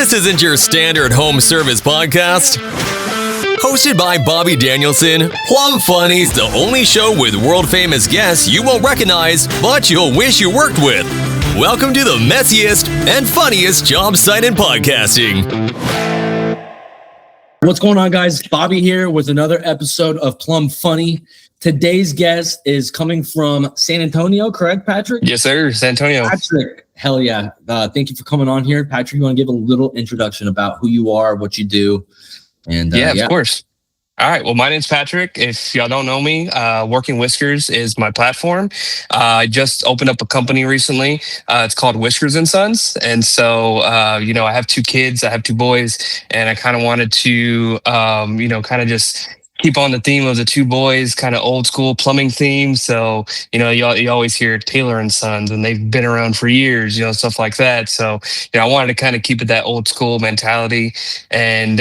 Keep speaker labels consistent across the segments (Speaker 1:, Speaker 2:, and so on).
Speaker 1: This isn't your standard home service podcast. Hosted by Bobby Danielson, Plum Funny's the only show with world-famous guests you won't recognize, but you'll wish you worked with. Welcome to the messiest and funniest job site in podcasting.
Speaker 2: What's going on, guys? Bobby here with another episode of Plum Funny. Today's guest is coming from San Antonio, correct, Patrick?
Speaker 3: Yes, sir. San Antonio.
Speaker 2: Patrick, hell yeah. Thank you for coming on here. Patrick, you want to give a little introduction about who you are, what you do? And
Speaker 3: yeah, of course. All right. Well, my name's Patrick. If y'all don't know me, Working Whiskers is my platform. I just opened up a company recently. It's called Whiskers and Sons. And so, I have 2 kids. I have 2 boys. And I kind of wanted to, kind of just keep on the theme of the 2 boys, kind of old school plumbing theme. So, you always hear Taylor and Sons, and they've been around for years, stuff like that. So, I wanted to kind of keep it that old school mentality. And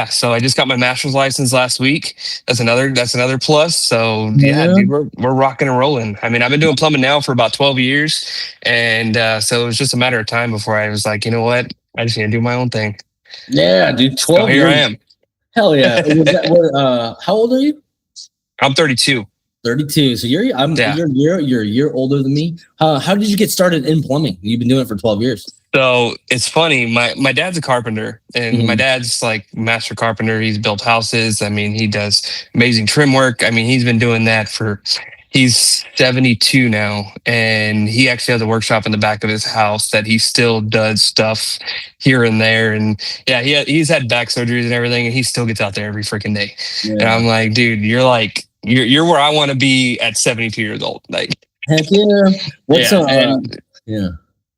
Speaker 3: so I just got my master's license last week. That's another plus. So dude, we're rocking and rolling. I mean, I've been doing plumbing now for about 12 years. And so it was just a matter of time before I was like, you know what? I just need to do my own thing.
Speaker 2: Yeah, dude. 12
Speaker 3: so here I am.
Speaker 2: Hell yeah. How old are you?
Speaker 3: I'm 32.
Speaker 2: 32. So you're a year older than me. How did you get started in plumbing? You've been doing it for 12 years.
Speaker 3: So it's funny. My dad's a carpenter, and my dad's like master carpenter. He's built houses. I mean, he does amazing trim work. I mean, he's been doing that he's 72 now, and he actually has a workshop in the back of his house that he still does stuff here and there. And yeah, he's had back surgeries and everything, and he still gets out there every freaking day. Yeah. And I'm like, dude, you're where I want to be at 72 years old. Like,
Speaker 2: heck yeah.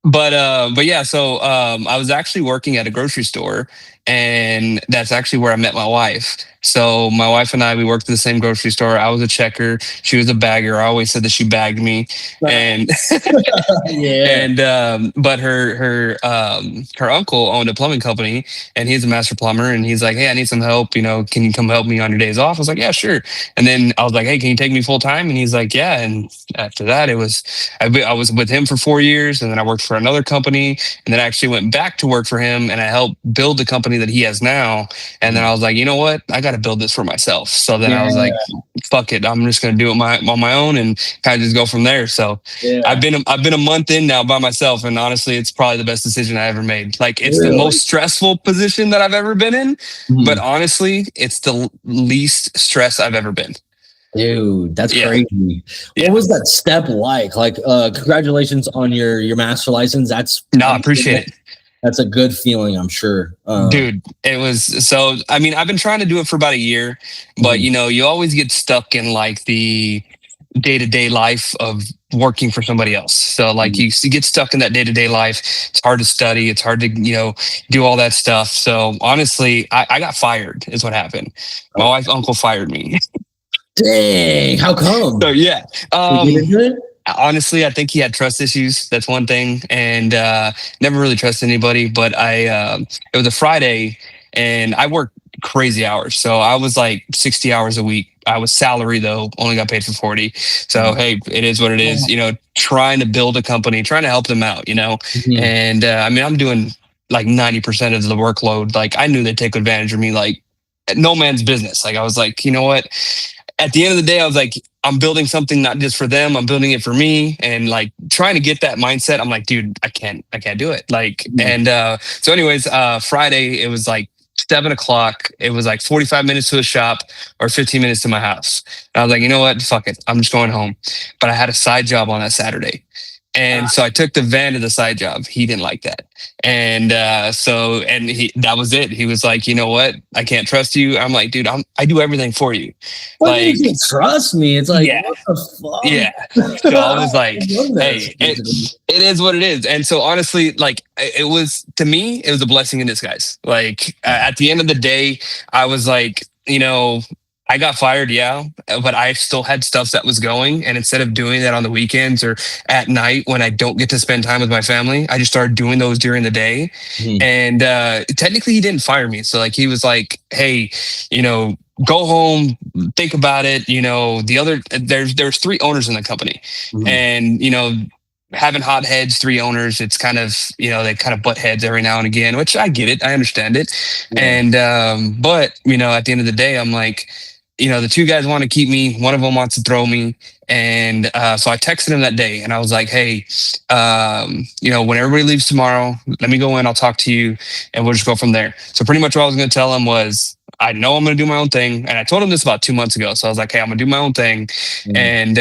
Speaker 3: But yeah, so I was actually working at a grocery store, and that's actually where I met my wife. So my wife and we worked at the same grocery store. I was a checker. She was a bagger. I always said that she bagged me. And but her uncle owned a plumbing company, and he's a master plumber. And he's like, hey, I need some help. Can you come help me on your days off? I was like, yeah, sure. And then I was like, hey, can you take me full time? And he's like, yeah. And after that, I was with him for 4 years, and then I worked for another company, and then I actually went back to work for him, and I helped build the company that he has now. And then I was like, you know what? I got to build this for myself. So then I was like, fuck it. I'm just going to do it on my own and kind of just go from there. So I've been a month in now by myself. And honestly, it's probably the best decision I ever made. Like, it's the most stressful position that I've ever been in. But honestly, it's the least stress I've ever been.
Speaker 2: Dude, that's crazy. What was that step like? Like, congratulations on your master license.
Speaker 3: I appreciate it.
Speaker 2: That's a good feeling, I'm sure.
Speaker 3: Dude, it was so, I mean, I've been trying to do it for about a year, but you always get stuck in like the day-to-day life of working for somebody else. So like you get stuck in that day-to-day life. It's hard to study. It's hard to, do all that stuff. So honestly, I got fired is what happened. My wife's uncle fired me.
Speaker 2: Dang, how come?
Speaker 3: So yeah. Honestly, I think he had trust issues. That's one thing. And never really trusted anybody. But it was a Friday, and I worked crazy hours. So I was like 60 hours a week. I was salary though, only got paid for 40. So, hey, it is what it is, trying to build a company, trying to help them out, And I'm doing like 90% of the workload. Like, I knew they'd take advantage of me, like no man's business. Like, I was like, you know what? At the end of the day, I was like, I'm building something not just for them. I'm building it for me, and like trying to get that mindset. I'm like, dude, I can't do it. Like, and so anyways, Friday, it was like 7:00. It was like 45 minutes to a shop or 15 minutes to my house. And I was like, you know what? Fuck it. I'm just going home. But I had a side job on that Saturday. And so I took the van to the side job. He didn't like that. And that was it. He was like, you know what? I can't trust you. I'm like, dude, I do everything for you.
Speaker 2: Well, like, you can trust me. It's like, what the fuck?
Speaker 3: Yeah. So I was like, hey, it is what it is. And so honestly, like, it was, to me, it was a blessing in disguise. Like, at the end of the day, I was like, I got fired, but I still had stuff that was going. And instead of doing that on the weekends or at night when I don't get to spend time with my family, I just started doing those during the day. And technically, he didn't fire me. So like, he was like, hey, go home, think about it. There's 3 owners in the company, and having hot heads, 3 owners, it's kind of, they kind of butt heads every now and again, which I get it. I understand it.
Speaker 2: Yeah.
Speaker 3: And, but, at the end of the day, I'm like, the 2 guys want to keep me. One of them wants to throw me. And so I texted him that day and I was like, hey, when everybody leaves tomorrow, let me go in, I'll talk to you and we'll just go from there. So pretty much what I was going to tell him was, I know I'm going to do my own thing. And I told him this about 2 months ago. So I was like, hey, I'm going to do my own thing. And,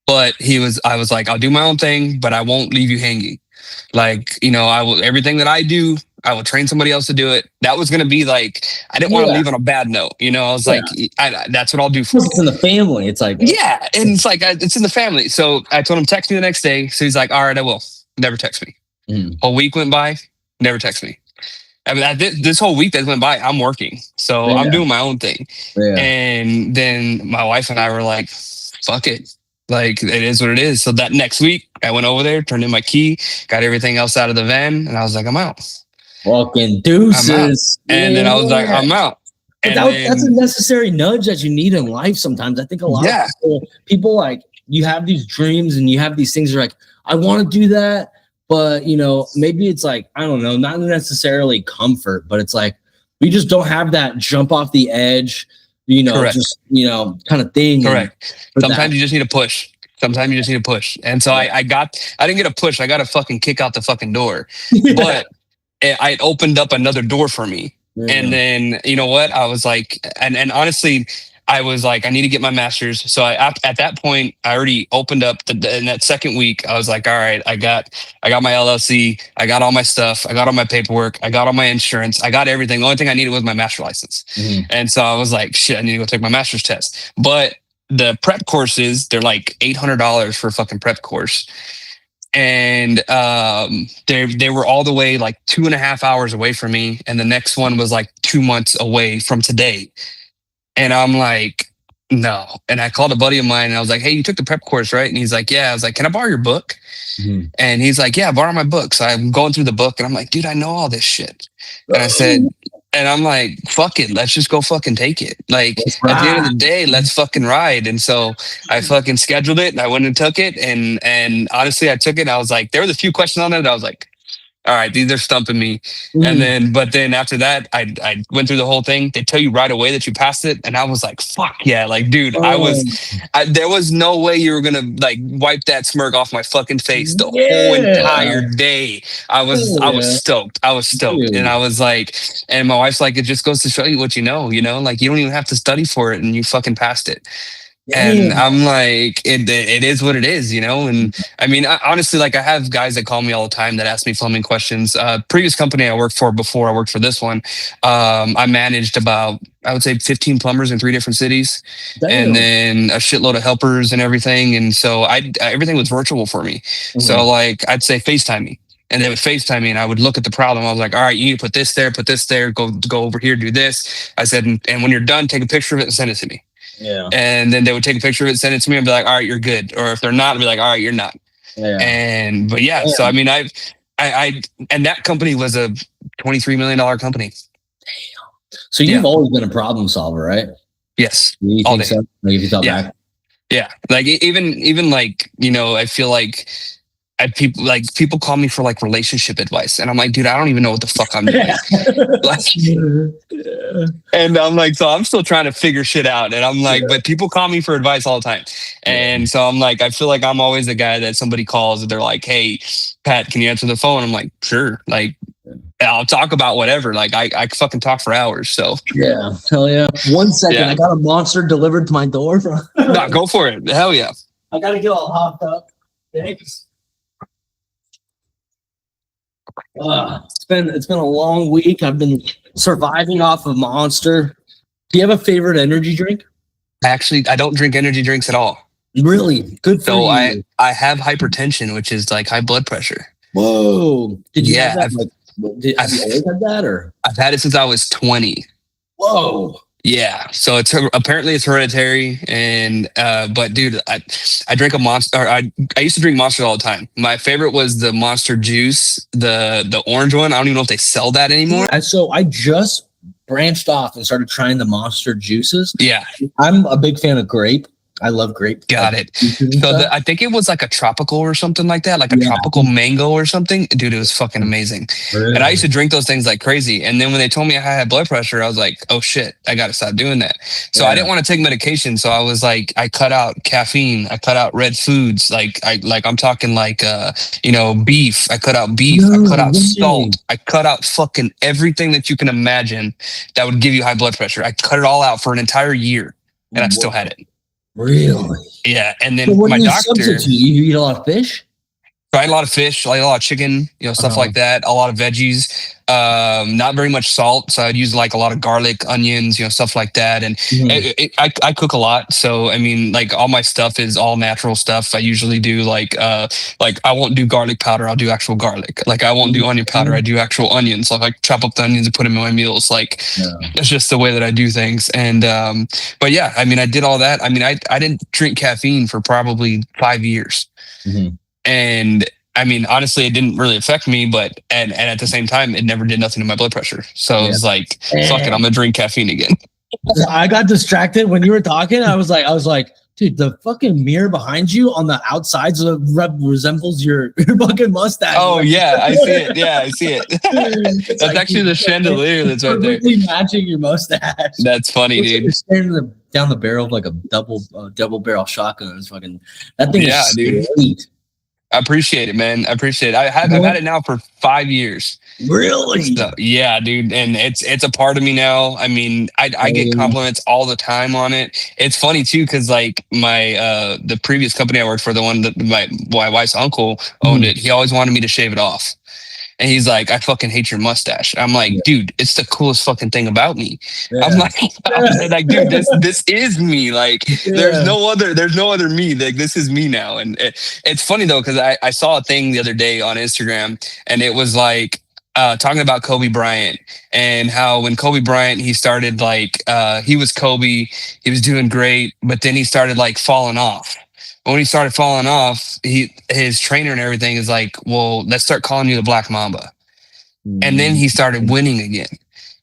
Speaker 3: but I was like, I'll do my own thing, but I won't leave you hanging. Like, I will, everything that I do, I will train somebody else to do it. That was going to be like, I didn't want to leave on a bad note. I was like, that's what I'll do for you.
Speaker 2: It's in the family. It's like,
Speaker 3: yeah. And it's like, it's in the family. So I told him, text me the next day. So he's like, all right, I will. Never text me. A week went by, never text me. I mean, this whole week that went by, I'm working. So I'm doing my own thing. Yeah. And then my wife and I were like, fuck it. Like, it is what it is. So that next week, I went over there, turned in my key, got everything else out of the van, and I was like, I'm out.
Speaker 2: Walking deuces.
Speaker 3: And then I was like, I'm out.
Speaker 2: But that's a necessary nudge that you need in life sometimes. I think a lot of people, like, you have these dreams and you have these things, you're like, I want to do that. But, maybe it's like, I don't know, not necessarily comfort, but it's like, we just don't have that jump off the edge,
Speaker 3: Correct.
Speaker 2: just, kind of thing.
Speaker 3: Correct. Sometimes you just need to push. And so I didn't get a push. I got a fucking kick out the fucking door, but it opened up another door for me. Yeah. And then, you know what? I was like, and honestly, I was like, I need to get my master's. So at that point, I already opened up in that second week. I was like, all right, I got my LLC. I got all my stuff. I got all my paperwork. I got all my insurance. I got everything. The only thing I needed was my master license. And so I was like, shit, I need to go take my master's test. But the prep courses, they're like $800 for a fucking prep course. And they were all the way like 2.5 hours away from me. And the next one was like 2 months away from today. And I'm like, no. And I called a buddy of mine and I was like, hey, you took the prep course, right? And he's like, yeah. I was like, can I borrow your book? And he's like, yeah, borrow my book. So I'm going through the book and I'm like, dude, I know all this shit. And I said, and I'm like, fuck it. Let's just go fucking take it. Like, at the end of the day, let's fucking ride. And so I fucking scheduled it and I went and took it. And honestly, I took it. And I was like, there was a few questions on it that I was like, all right, these are stumping me. But then after that, I went through the whole thing. They tell you right away that you passed it. And I was like, fuck yeah. Like, dude, there was no way you were going to like wipe that smirk off my fucking face the whole entire day. I was stoked. Dude. And I was like, and my wife's like, it just goes to show you what you know, like you don't even have to study for it and you fucking passed it. And I'm like, it is what it is, And I mean, honestly, like I have guys that call me all the time that ask me plumbing questions. Previous company I worked for before I worked for this one, I managed about, I would say 15 plumbers in 3 different cities. Damn. And then a shitload of helpers and everything. And so everything was virtual for me. So like, I'd say FaceTime me. And they would FaceTime me and I would look at the problem. I was like, all right, you need to put this there, go over here, do this. I said, and when you're done, take a picture of it and send it to me. Yeah. And then they would take a picture of it, send it to me, and be like, all right, you're good. Or if they're not, I'd be like, all right, you're not. Yeah. So I mean, I and that company was a $23 million company.
Speaker 2: Damn. So you've always been a problem solver, right?
Speaker 3: Yes.
Speaker 2: You
Speaker 3: all
Speaker 2: think
Speaker 3: day.
Speaker 2: So? Maybe you thought back.
Speaker 3: Yeah. Like even like, I feel like people call me for like relationship advice and I'm like, dude, I don't even know what the fuck I'm doing. And I'm like, so I'm still trying to figure shit out. And I'm like, but people call me for advice all the time. And so I'm like, I feel like I'm always the guy that somebody calls and they're like, hey, Pat, can you answer the phone? I'm like, sure. Like, I'll talk about whatever. Like I fucking talk for hours. So
Speaker 2: yeah, hell yeah. 1 second. I got a monster delivered to my door.
Speaker 3: No, go for it. Hell yeah.
Speaker 2: I got to get all hopped up. Thanks. It's been a long week. I've been surviving off of Monster. Do you have a favorite energy drink?
Speaker 3: Actually, I don't drink energy drinks at all.
Speaker 2: Really? Good for you.
Speaker 3: I have hypertension, which is like high blood pressure.
Speaker 2: Whoa. Did you have that?
Speaker 3: Have
Speaker 2: you always had that, or?
Speaker 3: I've had it since I was 20.
Speaker 2: Whoa.
Speaker 3: Yeah, so it's apparently it's hereditary, and but dude, I drink a Monster. I used to drink Monster all the time. My favorite was the Monster Juice, the orange one. I don't even know if they sell that anymore.
Speaker 2: So I just branched off and started trying the Monster juices.
Speaker 3: Yeah,
Speaker 2: I'm a big fan of grape. I love grape.
Speaker 3: Got
Speaker 2: like,
Speaker 3: it. So I think it was like a tropical or something like that, like a tropical mango or something. Dude, it was fucking amazing.
Speaker 2: Really?
Speaker 3: And I used to drink those things like crazy. And then when they told me I had blood pressure, I was like, oh shit, I got to stop doing that. So I didn't want to take medication. So I was like, I cut out caffeine. I cut out red foods. I'm talking like, beef. I cut out beef. I cut out salt. I cut out fucking everything that you can imagine that would give you high blood pressure. I cut it all out for an entire year and I still had it.
Speaker 2: Really?
Speaker 3: Yeah. And then my doctor.
Speaker 2: You eat a lot of fish?
Speaker 3: I eat a lot of fish, I eat a lot of chicken, stuff like that, a lot of veggies, not very much salt. So I'd use like a lot of garlic, onions, stuff like that. And I cook a lot. So, I mean, like all my stuff is all natural stuff. I usually do like I won't do garlic powder. I'll do actual garlic. Like I won't do onion powder. I do actual onions. Like I chop up the onions and put them in my meals. Like that's just the way that I do things. And, but yeah, I mean, I did all that. I mean, I didn't drink caffeine for probably 5 years. Mm-hmm. And I mean, honestly, it didn't really affect me, but and at the same time, it never did nothing to my blood pressure. So it was like, fuck it, I'm gonna drink caffeine again.
Speaker 2: I got distracted when you were talking. I was like, dude, the fucking mirror behind you on the outside resembles your fucking mustache.
Speaker 3: Oh yeah, I see it. Yeah, I see it. That's like actually the chandelier that's right there.
Speaker 2: Matching your mustache.
Speaker 3: That's funny, dude.
Speaker 2: You're staring down the barrel of like a double barrel shotgun. It's fucking that thing. Yeah, is dude. Sweet.
Speaker 3: I appreciate it, man. I appreciate it. I've had it now for 5 years.
Speaker 2: Really?
Speaker 3: So, yeah, dude. And it's a part of me now. I mean, I get compliments all the time on it. It's funny too, because like my the previous company I worked for, the one that my wife's uncle owned it, he always wanted me to shave it off. And he's like, I fucking hate your mustache. I'm like, dude, it's the coolest fucking thing about me. Yeah. I'm like, dude, this is me. Like, there's no other me. Like, this is me now. And it's funny though, because I saw a thing the other day on Instagram, and it was like talking about Kobe Bryant and how when Kobe Bryant, he started like he was Kobe, he was doing great, but then he started like falling off. When he started falling off, his trainer and everything is like, well, let's start calling you the Black Mamba. And then he started winning again.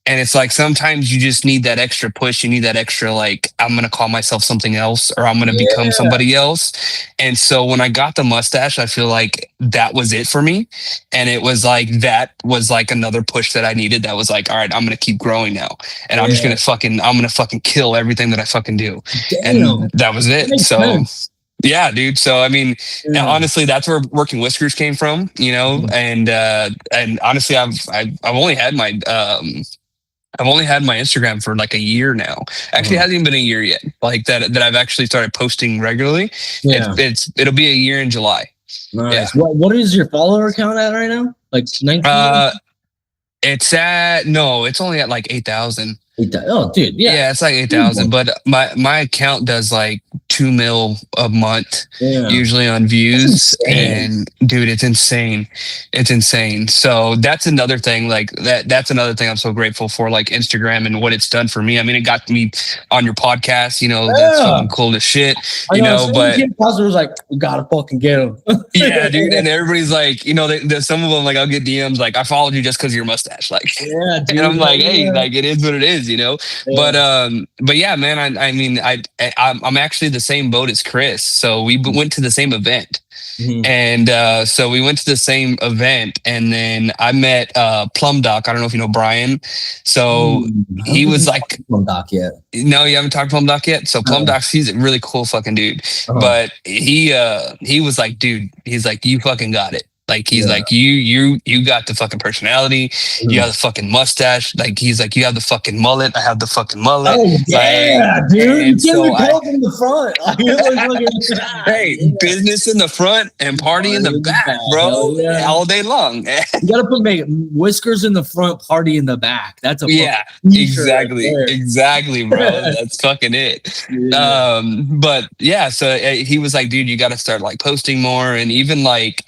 Speaker 3: And it's like, sometimes you just need that extra push. You need that extra, like, I'm going to call myself something else, or I'm going to become somebody else. And so when I got the mustache, I feel like that was it for me. And it was like, that was like another push that I needed. That was like, all right, I'm going to keep growing now. And I'm just going to fucking kill everything that I fucking do. Damn. And that was it. So sense. Yeah, dude. So, I mean, honestly, that's where working Whiskers came from, and honestly, I've only had my, Instagram for like a year now. Actually, it hasn't even been a year yet. Like that I've actually started posting regularly. Yeah. It'll be a year in July.
Speaker 2: Nice. Yeah. What is your follower count at right now? Like 19?
Speaker 3: It's only at like 8,000.
Speaker 2: Oh, dude. Yeah,
Speaker 3: it's like 8,000. But my account does like 2 mil a month, usually on views. And dude, it's insane. It's insane. So that's another thing. Like that's another thing I'm so grateful for, like Instagram and what it's done for me. I mean, it got me on your podcast. That's fucking cool as shit. But
Speaker 2: was like, we gotta fucking get him.
Speaker 3: Yeah, dude. And everybody's like, there's some of them, like, I'll get DMs like, I followed you just because of your mustache. Like, yeah, dude, and I'm like, hey, like, it is what it is, Yeah. But yeah, man, I mean, I'm actually the same boat as Chris. So we went to the same event. Mm-hmm. And so we went to the same event, and then I met Plum Doc. I don't know if you know Brian. So he was like
Speaker 2: Plum Doc yet.
Speaker 3: No, you haven't talked to Plum Doc yet. So Plum Doc, he's a really cool fucking dude. But he was like, dude, he's like, you fucking got it. Like, he's like, you got the fucking personality. You have the fucking mustache. Like, he's like, you have the fucking mullet. I have the fucking mullet.
Speaker 2: Oh, yeah, dude. You can't be in the front.
Speaker 3: Hey, business in the front and party in the back, bro. Yeah. All day long.
Speaker 2: You got to make Whiskers in the front, party in the back. That's a
Speaker 3: exactly. Right, exactly, bro. That's fucking it. Yeah. But yeah, so he was like, dude, you got to start like posting more. And even like,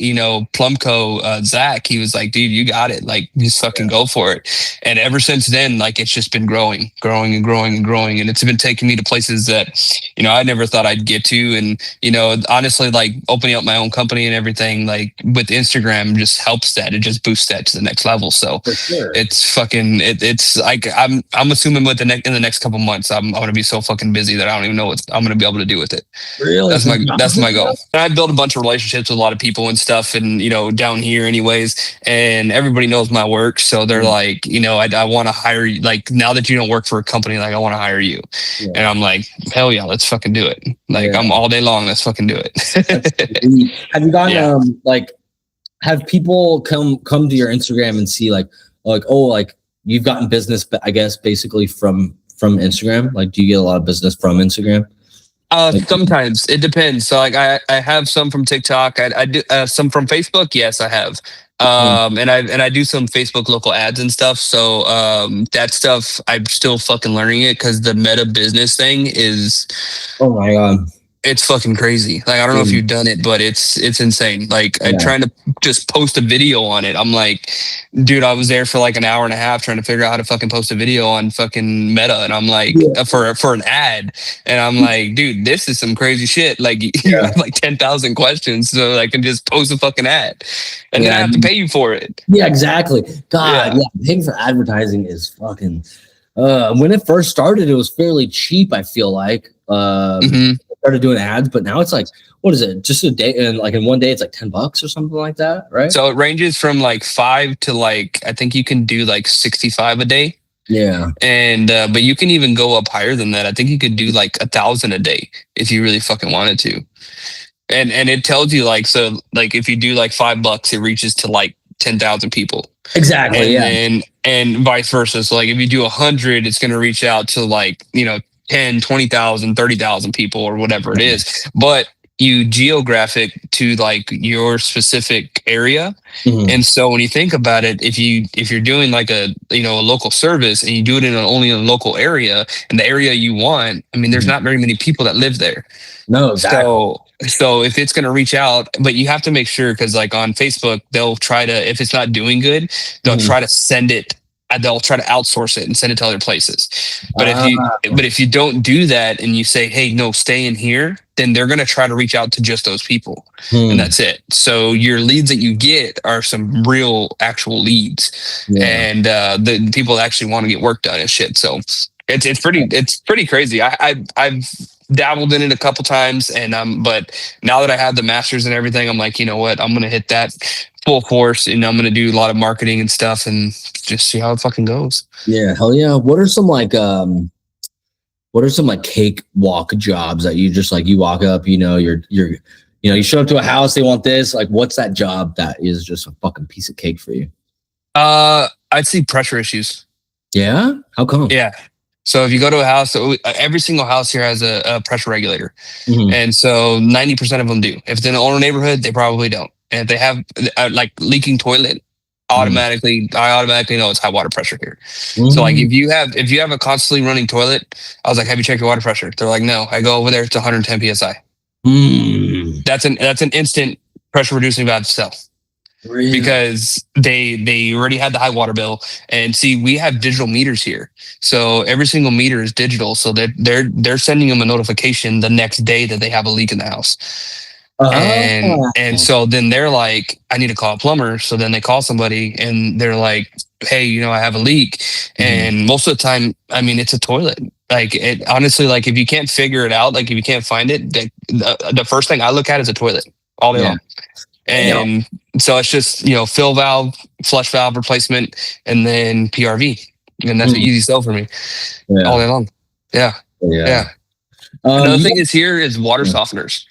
Speaker 3: Plum Plumco, Zach, he was like, dude, you got it. Like, just fucking go for it. And ever since then, like, it's just been growing and growing and growing. And it's been taking me to places that, you know, I never thought I'd get to. And, you know, honestly, like opening up my own company and everything, like with Instagram just helps that. It just boosts that to the next level. So it's fucking, it's like, I'm assuming in the next couple months, I'm going to be so fucking busy that I don't even know what I'm going to be able to do with it.
Speaker 2: Really?
Speaker 3: That's my goal. And I built a bunch of relationships with a lot of people and stuff, and you know, down here anyways, and everybody knows my work, so they're like, you know, I want to hire you. Like, now that you don't work for a company, like, I want to hire you. And I'm like, hell yeah, let's fucking do it. Like, I'm all day long, let's fucking do it.
Speaker 2: Have you gotten like, have people come to your Instagram and see like oh, like you've gotten business, I guess, basically from Instagram? Like, do you get a lot of business from Instagram?
Speaker 3: Sometimes it depends. So like I have some from TikTok. I do some from Facebook. Yes, I have. And I do some Facebook local ads and stuff. So that stuff I'm still fucking learning it, because the meta business thing is,
Speaker 2: oh my god,
Speaker 3: it's fucking crazy. Like, I don't know if you've done it, but it's insane. Like, I'm trying to just post a video on it. I'm like, dude, I was there for like an hour and a half trying to figure out how to fucking post a video on fucking Meta. And I'm like, for an ad. And I'm like, dude, this is some crazy shit. Like, you have like 10,000 questions so I can just post a fucking ad. And then I have to pay you for it.
Speaker 2: Yeah, exactly. God, paying for advertising is fucking... when it first started, it was fairly cheap, I feel like. Started doing ads, but now it's like, what is it? Just a day, and like in one day, it's like $10 or something like that, right?
Speaker 3: So it ranges from like 5 to like, I think you can do like 65 a day.
Speaker 2: Yeah.
Speaker 3: And but you can even go up higher than that. I think you could do like 1,000 a day if you really fucking wanted to. And it tells you like, so like if you do like $5, it reaches to like 10,000 people.
Speaker 2: Exactly.
Speaker 3: And vice versa. So like if you do 100, it's going to reach out to like, you know, 10, 20,000, 30,000 people or whatever it is. But you geographic to like your specific area. And so when you think about it, if you're doing like a, you know, a local service and you do it only in a local area and the area you want, I mean, there's not very many people that live there.
Speaker 2: No, exactly.
Speaker 3: So if it's going to reach out, but you have to make sure, because like on Facebook, they'll try to, if it's not doing good, they'll try to send it. They'll try to outsource it and send it to other places. But if you don't do that and you say, hey, no, stay in here, then they're going to try to reach out to just those people. And that's it. So your leads that you get are some real actual leads. And the people that actually want to get work done and shit. So it's pretty crazy. I've dabbled in it a couple times, and but now that I have the masters and everything, I'm like, you know what, I'm gonna hit that full force, and I'm gonna do a lot of marketing and stuff and just see how it fucking goes.
Speaker 2: Yeah, hell yeah. What are some like cakewalk jobs that you just like, you walk up, you know, you show up to a house, they want this, like, what's that job that is just a fucking piece of cake for you?
Speaker 3: I'd say pressure issues.
Speaker 2: Yeah? How come?
Speaker 3: Yeah. So if you go to a house, every single house here has a pressure regulator. And so 90% of them do. If it's in an older neighborhood, they probably don't. And if they have like leaking toilet, I automatically know it's high water pressure here. So like if you have a constantly running toilet, I was like, have you checked your water pressure? They're like, no. I go over there, it's 110 PSI. That's an instant pressure reducing valve to sell. Really? Because they already had the high water bill. And see, we have digital meters here, so every single meter is digital, so they're sending them a notification the next day that they have a leak in the house. And so then they're like, I need to call a plumber. So then they call somebody and they're like, hey, you know, I have a leak. And most of the time, I mean, it's a toilet. Like, it honestly, like, if you can't figure it out, like if you can't find it, the first thing I look at is a toilet all day long. And so it's just, you know, fill valve, flush valve replacement, and then PRV. And that's an easy sell for me all day long. Yeah. Another thing is here is water softeners.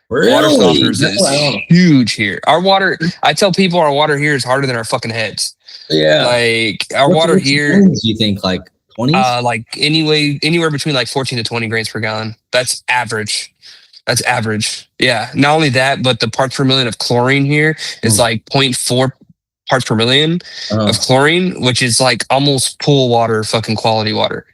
Speaker 2: Really?
Speaker 3: Water softeners is huge here. Our water, I tell people our water here is harder than our fucking heads. Yeah. Like our water here.
Speaker 2: Do you think like 20?
Speaker 3: Like anywhere between like 14 to 20 grains per gallon. That's average. Yeah. Not only that, but the parts per million of chlorine here is like 0.4 parts per million of chlorine, which is like almost pool water, fucking quality water.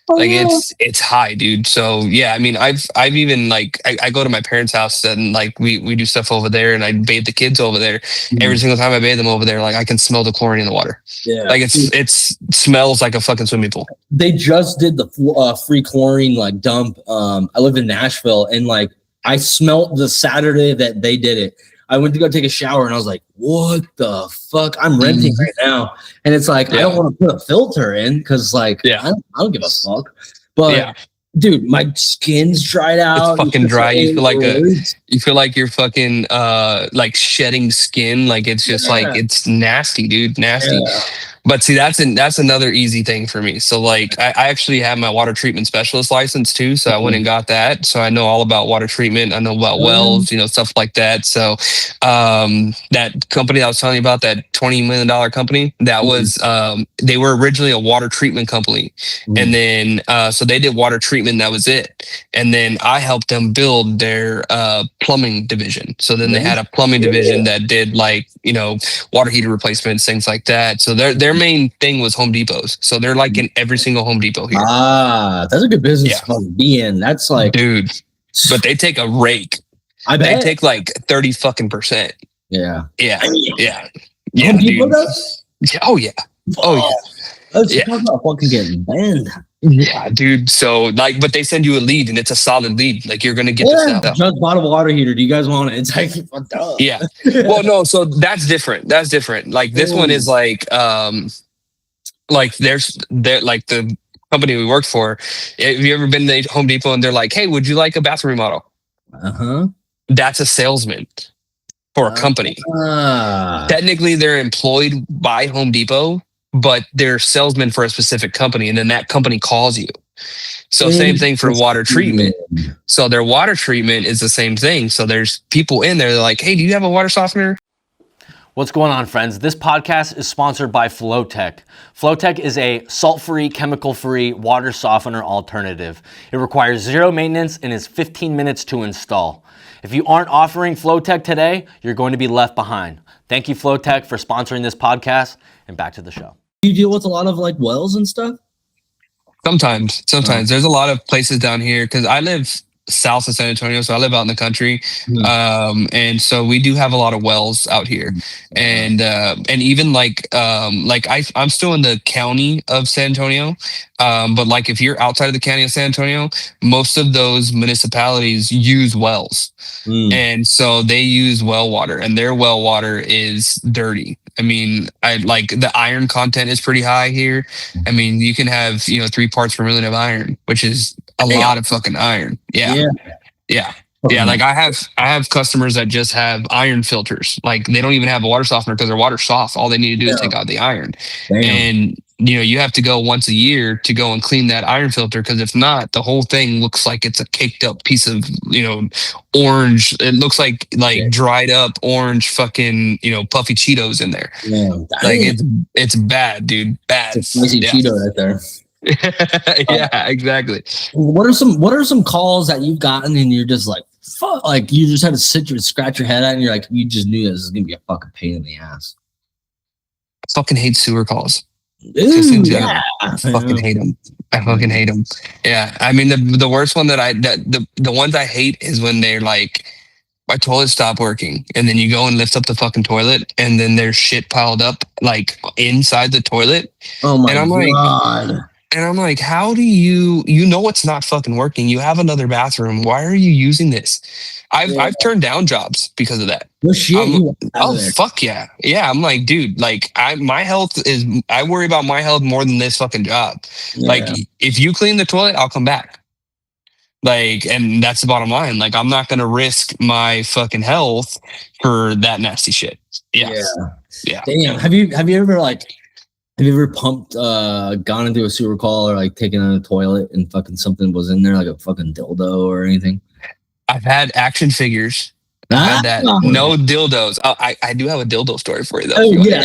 Speaker 3: Like it's high, dude. So yeah, I mean, I've even like I go to my parents' house and like we do stuff over there, and I bathe the kids over there. Every single time I bathe them over there, like I can smell the chlorine in the water.
Speaker 2: Yeah,
Speaker 3: like it's smells like a fucking swimming pool.
Speaker 2: They just did the free chlorine like dump. I live in Nashville, and like I smelt the Saturday that they did it. I went to go take a shower, and I was like, "What the fuck?" I'm renting right now, and it's like I don't want to put a filter in because like I don't give a fuck. But dude, my skin's dried out.
Speaker 3: It's fucking dry. You feel like you're fucking like shedding skin. Like it's just like it's nasty, dude. Nasty. Yeah. But see, that's another easy thing for me. So like I actually have my water treatment specialist license too. So I went and got that. So I know all about water treatment. I know about wells, stuff like that. So that company I was telling you about, that $20 million company, that was they were originally a water treatment company. And then so they did water treatment, that was it. And then I helped them build their plumbing division. So then they had a plumbing division that did like, water heater replacements, things like that. So their main thing was Home Depots. So they're like in every single Home Depot here.
Speaker 2: That's a good business to be in. That's like,
Speaker 3: dude, but they take a rake.
Speaker 2: I bet.
Speaker 3: They take like 30%
Speaker 2: Yeah.
Speaker 3: Yeah. Yeah.
Speaker 2: Home Depot does?
Speaker 3: Oh yeah. Oh yeah.
Speaker 2: Let's talk about fucking getting banned.
Speaker 3: Yeah, dude. So like, but they send you a lead, and it's a solid lead. Like you're gonna get this out.
Speaker 2: Just bought a water heater. Do you guys want it? It's like,
Speaker 3: yeah. Well, no. So that's different. That's different. Like this one is like there's like the company we worked for. Have you ever been to Home Depot and they're like, "Hey, would you like a bathroom remodel?" That's a salesman for a company. Technically, they're employed by Home Depot, but they're salesmen for a specific company, and then that company calls you. So same thing for water treatment. So their water treatment is the same thing. So there's people in there, they're like, "Hey, do you have a water softener?"
Speaker 4: What's going on, friends? This podcast is sponsored by Flowtech. Flowtech is a salt-free, chemical-free water softener alternative. It requires zero maintenance and is 15 minutes to install. If you aren't offering Flowtech today, you're going to be left behind. Thank you, Flowtech, for sponsoring this podcast, and back to the show.
Speaker 2: Do you deal with a lot of like wells and stuff?
Speaker 3: Sometimes. There's a lot of places down here because I live south of San Antonio, so I live out in the country, and so we do have a lot of wells out here, and even like I'm still in the county of San Antonio, but like if you're outside of the county of San Antonio, most of those municipalities use wells, and so they use well water, and their well water is dirty. I mean, I like the iron content is pretty high here. I mean, you can have 3 parts per million of iron, which is a lot of fucking iron. Yeah. Like I have customers that just have iron filters. Like they don't even have a water softener because their water's soft. All they need to do is take out the iron. And you have to go once a year to go and clean that iron filter, because if not, the whole thing looks like it's a caked up piece of orange. It looks like dried up orange fucking puffy Cheetos in there. Like it's bad, dude. Bad.
Speaker 2: It's a spicy Cheeto right there.
Speaker 3: Yeah, exactly.
Speaker 2: What are some calls that you've gotten and you're just like, fuck, like you just had to scratch your head at, and you're like, you just knew this was gonna be a fucking pain in the ass?
Speaker 3: I fucking hate sewer calls.
Speaker 2: I
Speaker 3: fucking hate them. I fucking hate them. Yeah, I mean the worst one the ones I hate is when they're like, my toilet stopped working, and then you go and lift up the fucking toilet, and then there's shit piled up like inside the toilet.
Speaker 2: Oh my
Speaker 3: God. And I'm like, how do you know it's not fucking working? You have another bathroom. Why are you using this? I've turned down jobs because of that.
Speaker 2: No shit.
Speaker 3: Fuck yeah. Yeah. I'm like, dude, like I worry about my health more than this fucking job. Yeah. Like if you clean the toilet, I'll come back. Like, and that's the bottom line. Like, I'm not going to risk my fucking health for that nasty shit. Yeah.
Speaker 2: Damn. Have you ever pumped, gone into a sewer call or like taken on a toilet and fucking something was in there, like a fucking dildo or anything?
Speaker 3: I've had action figures. I've had that. No dildos. I do have a dildo story for you though.
Speaker 2: Oh yeah.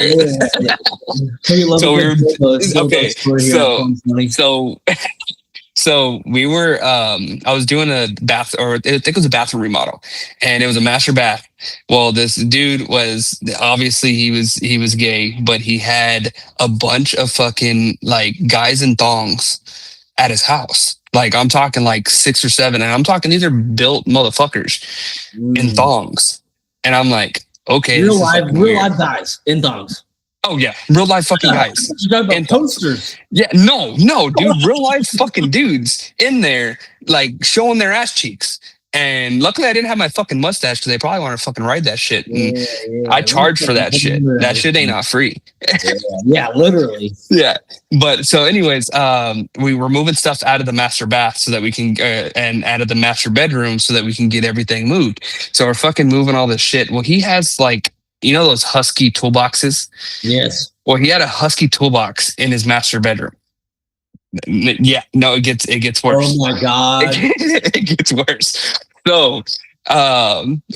Speaker 3: So we were, I was doing a bath, or I think it was a bathroom remodel, and it was a master bath. Well, this dude was, obviously he was gay, but he had a bunch of fucking like guys in thongs at his house. Like, I'm talking like 6 or 7, and I'm talking these are built motherfuckers in thongs. And I'm like, okay,
Speaker 2: real life guys in thongs.
Speaker 3: Oh yeah, real life fucking guys.
Speaker 2: About posters.
Speaker 3: Yeah, no, dude, real life fucking dudes in there, like showing their ass cheeks. And luckily, I didn't have my fucking mustache because they probably want to fucking ride that shit. And I charge for that shit. That shit ain't not free.
Speaker 2: Yeah, literally.
Speaker 3: Yeah, but so, anyways, we were moving stuff out of the master bath so that we can, and out of the master bedroom so that we can get everything moved. So we're fucking moving all this shit. Well, he has like, you know, those husky toolboxes.
Speaker 2: Yes.
Speaker 3: Well, he had a husky toolbox in his master bedroom. Yeah, no, it gets worse.
Speaker 2: Oh my god,
Speaker 3: it gets worse. So,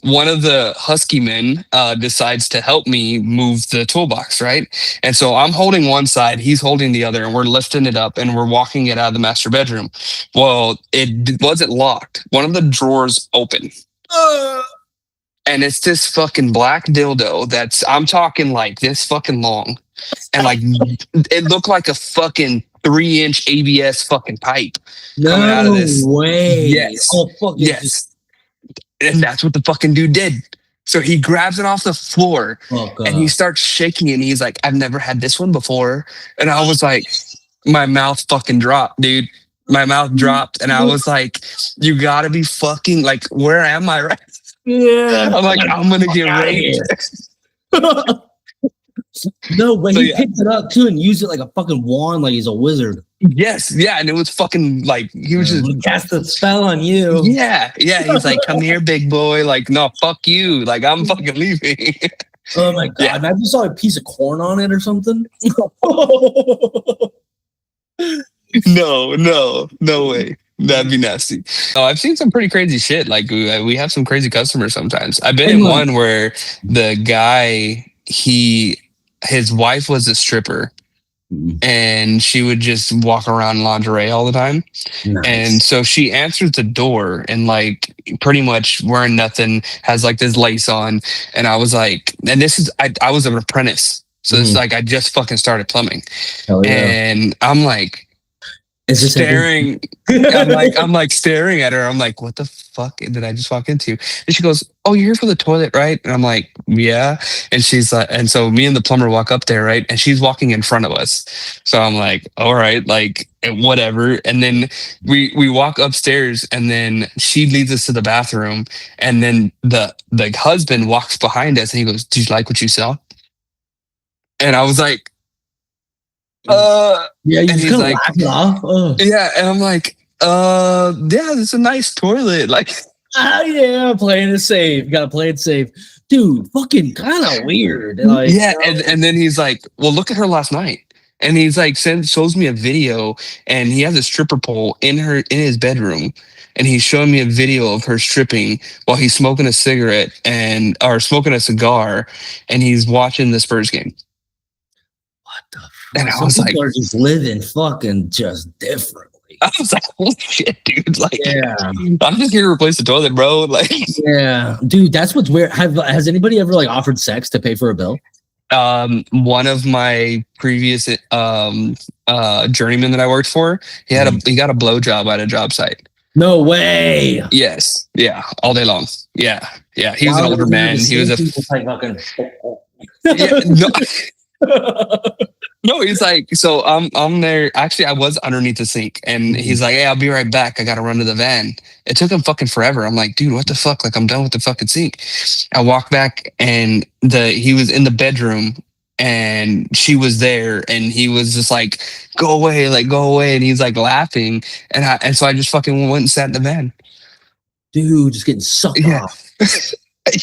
Speaker 3: one of the husky men decides to help me move the toolbox, right? And so I'm holding one side, he's holding the other, and we're lifting it up and we're walking it out of the master bedroom. Well, it wasn't locked. One of the drawers open. And it's this fucking black dildo that's, I'm talking like this fucking long. And like, it looked like a fucking 3-inch ABS fucking pipe coming out of this.
Speaker 2: Way.
Speaker 3: Yes.
Speaker 2: Oh, fuck
Speaker 3: yes. And that's what the fucking dude did. So he grabs it off the floor and he starts shaking it. And he's like, I've never had this one before. And I was like, my mouth fucking dropped, dude. My mouth dropped. And I was like, you gotta be fucking like, where am I right?
Speaker 2: Yeah.
Speaker 3: I'm like, I'm gonna get raped.
Speaker 2: No, but he picked it up too and used it like a fucking wand, like he's a wizard.
Speaker 3: Yes, yeah, and it was fucking like he was just
Speaker 2: cast the spell on you.
Speaker 3: Yeah. He's like, come here, big boy. Like, no, fuck you. Like, I'm fucking leaving.
Speaker 2: Oh my god! Yeah. And I just saw a piece of corn on it or something.
Speaker 3: No way. That'd be nasty. Oh, I've seen some pretty crazy shit. Like, we have some crazy customers sometimes. I've been in one where the guy, his wife was a stripper and she would just walk around in lingerie all the time. Nice. And so she answers the door and like pretty much wearing nothing, has like this lace on. And I was like, and this is, I was an apprentice. So it's like, I just fucking started plumbing. Yeah. And I'm like, staring. I'm like staring at her. I'm like, what the fuck did I just walk into? And she goes, oh, you're here for the toilet, right? And I'm like, yeah. And she's like, and so me and the plumber walk up there, right? And she's walking in front of us. So I'm like, all right, like whatever. And then we walk upstairs and then she leads us to the bathroom. And then the husband walks behind us and he goes, did you like what you saw? And I was like,
Speaker 2: yeah, you just like, laugh it off.
Speaker 3: Yeah, and I'm like, yeah, it's a nice toilet. Like,
Speaker 2: yeah, playing it safe. Gotta play it safe, dude. Fucking kind of weird. Like,
Speaker 3: yeah, and then he's like, well, look at her last night, and he's like, shows me a video, and he has a stripper pole in his bedroom, and he's showing me a video of her stripping while he's smoking a cigarette or smoking a cigar, and he's watching the Spurs game.
Speaker 2: What the fuck?
Speaker 3: And I was like,
Speaker 2: are just living fucking just differently.
Speaker 3: I was like, holy shit, dude. Like,
Speaker 2: yeah.
Speaker 3: I'm just here to replace the toilet, bro. Like,
Speaker 2: yeah, dude, that's what's weird. Has anybody ever like offered sex to pay for a bill?
Speaker 3: One of my previous journeymen that I worked for, he got a blowjob at a job site.
Speaker 2: No way.
Speaker 3: Yes. Yeah. All day long. Yeah. Yeah. He was an older man. He was No, he's like, so I'm there. Actually, I was underneath the sink and he's like, hey, I'll be right back. I got to run to the van. It took him fucking forever. I'm like, dude, what the fuck? Like, I'm done with the fucking sink. I walk back and he was in the bedroom and she was there and he was just like, go away. And he's like laughing. And so I just fucking went and sat in the van.
Speaker 2: Dude, just getting sucked off.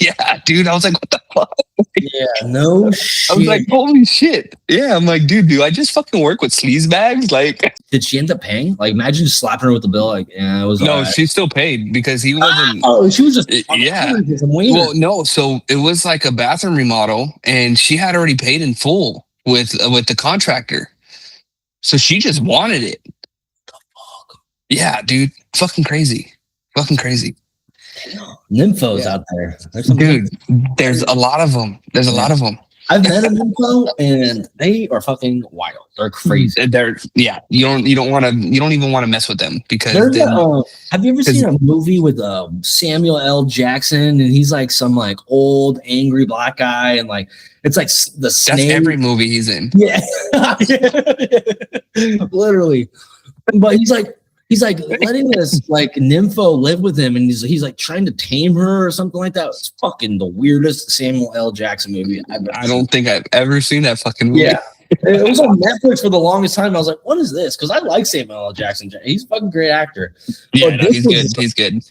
Speaker 3: Yeah, dude. I was like, what the fuck?
Speaker 2: Yeah, no shit.
Speaker 3: I was like, holy shit. Yeah, I'm like, dude, do I just fucking work with sleaze bags? Like,
Speaker 2: did she end up paying? Like, imagine just slapping her with the bill. Like, yeah, it was.
Speaker 3: No, she still paid because he wasn't.
Speaker 2: Oh, she was just.
Speaker 3: Yeah. Well, no. So it was like a bathroom remodel, and she had already paid in full with the contractor. So she just wanted it. The fuck? Yeah, dude. Fucking crazy.
Speaker 2: Nymphos out there.
Speaker 3: Dude, there's a lot of them.
Speaker 2: I've met a nympho and they are fucking wild. They're crazy.
Speaker 3: You don't even want to mess with them because
Speaker 2: have you ever seen a movie with Samuel L. Jackson and he's like some like old angry black guy and like it's like the snake.
Speaker 3: That's every movie he's in.
Speaker 2: Yeah. Literally. But he's like letting this like nympho live with him, and he's like trying to tame her or something like that. It's fucking the weirdest Samuel L. Jackson movie I've ever
Speaker 3: I don't think I've ever seen that fucking movie.
Speaker 2: Yeah, it was on Netflix for the longest time. I was like, "What is this?" Because I like Samuel L. Jackson. He's a fucking great actor.
Speaker 3: Yeah, no, he's good. He's good.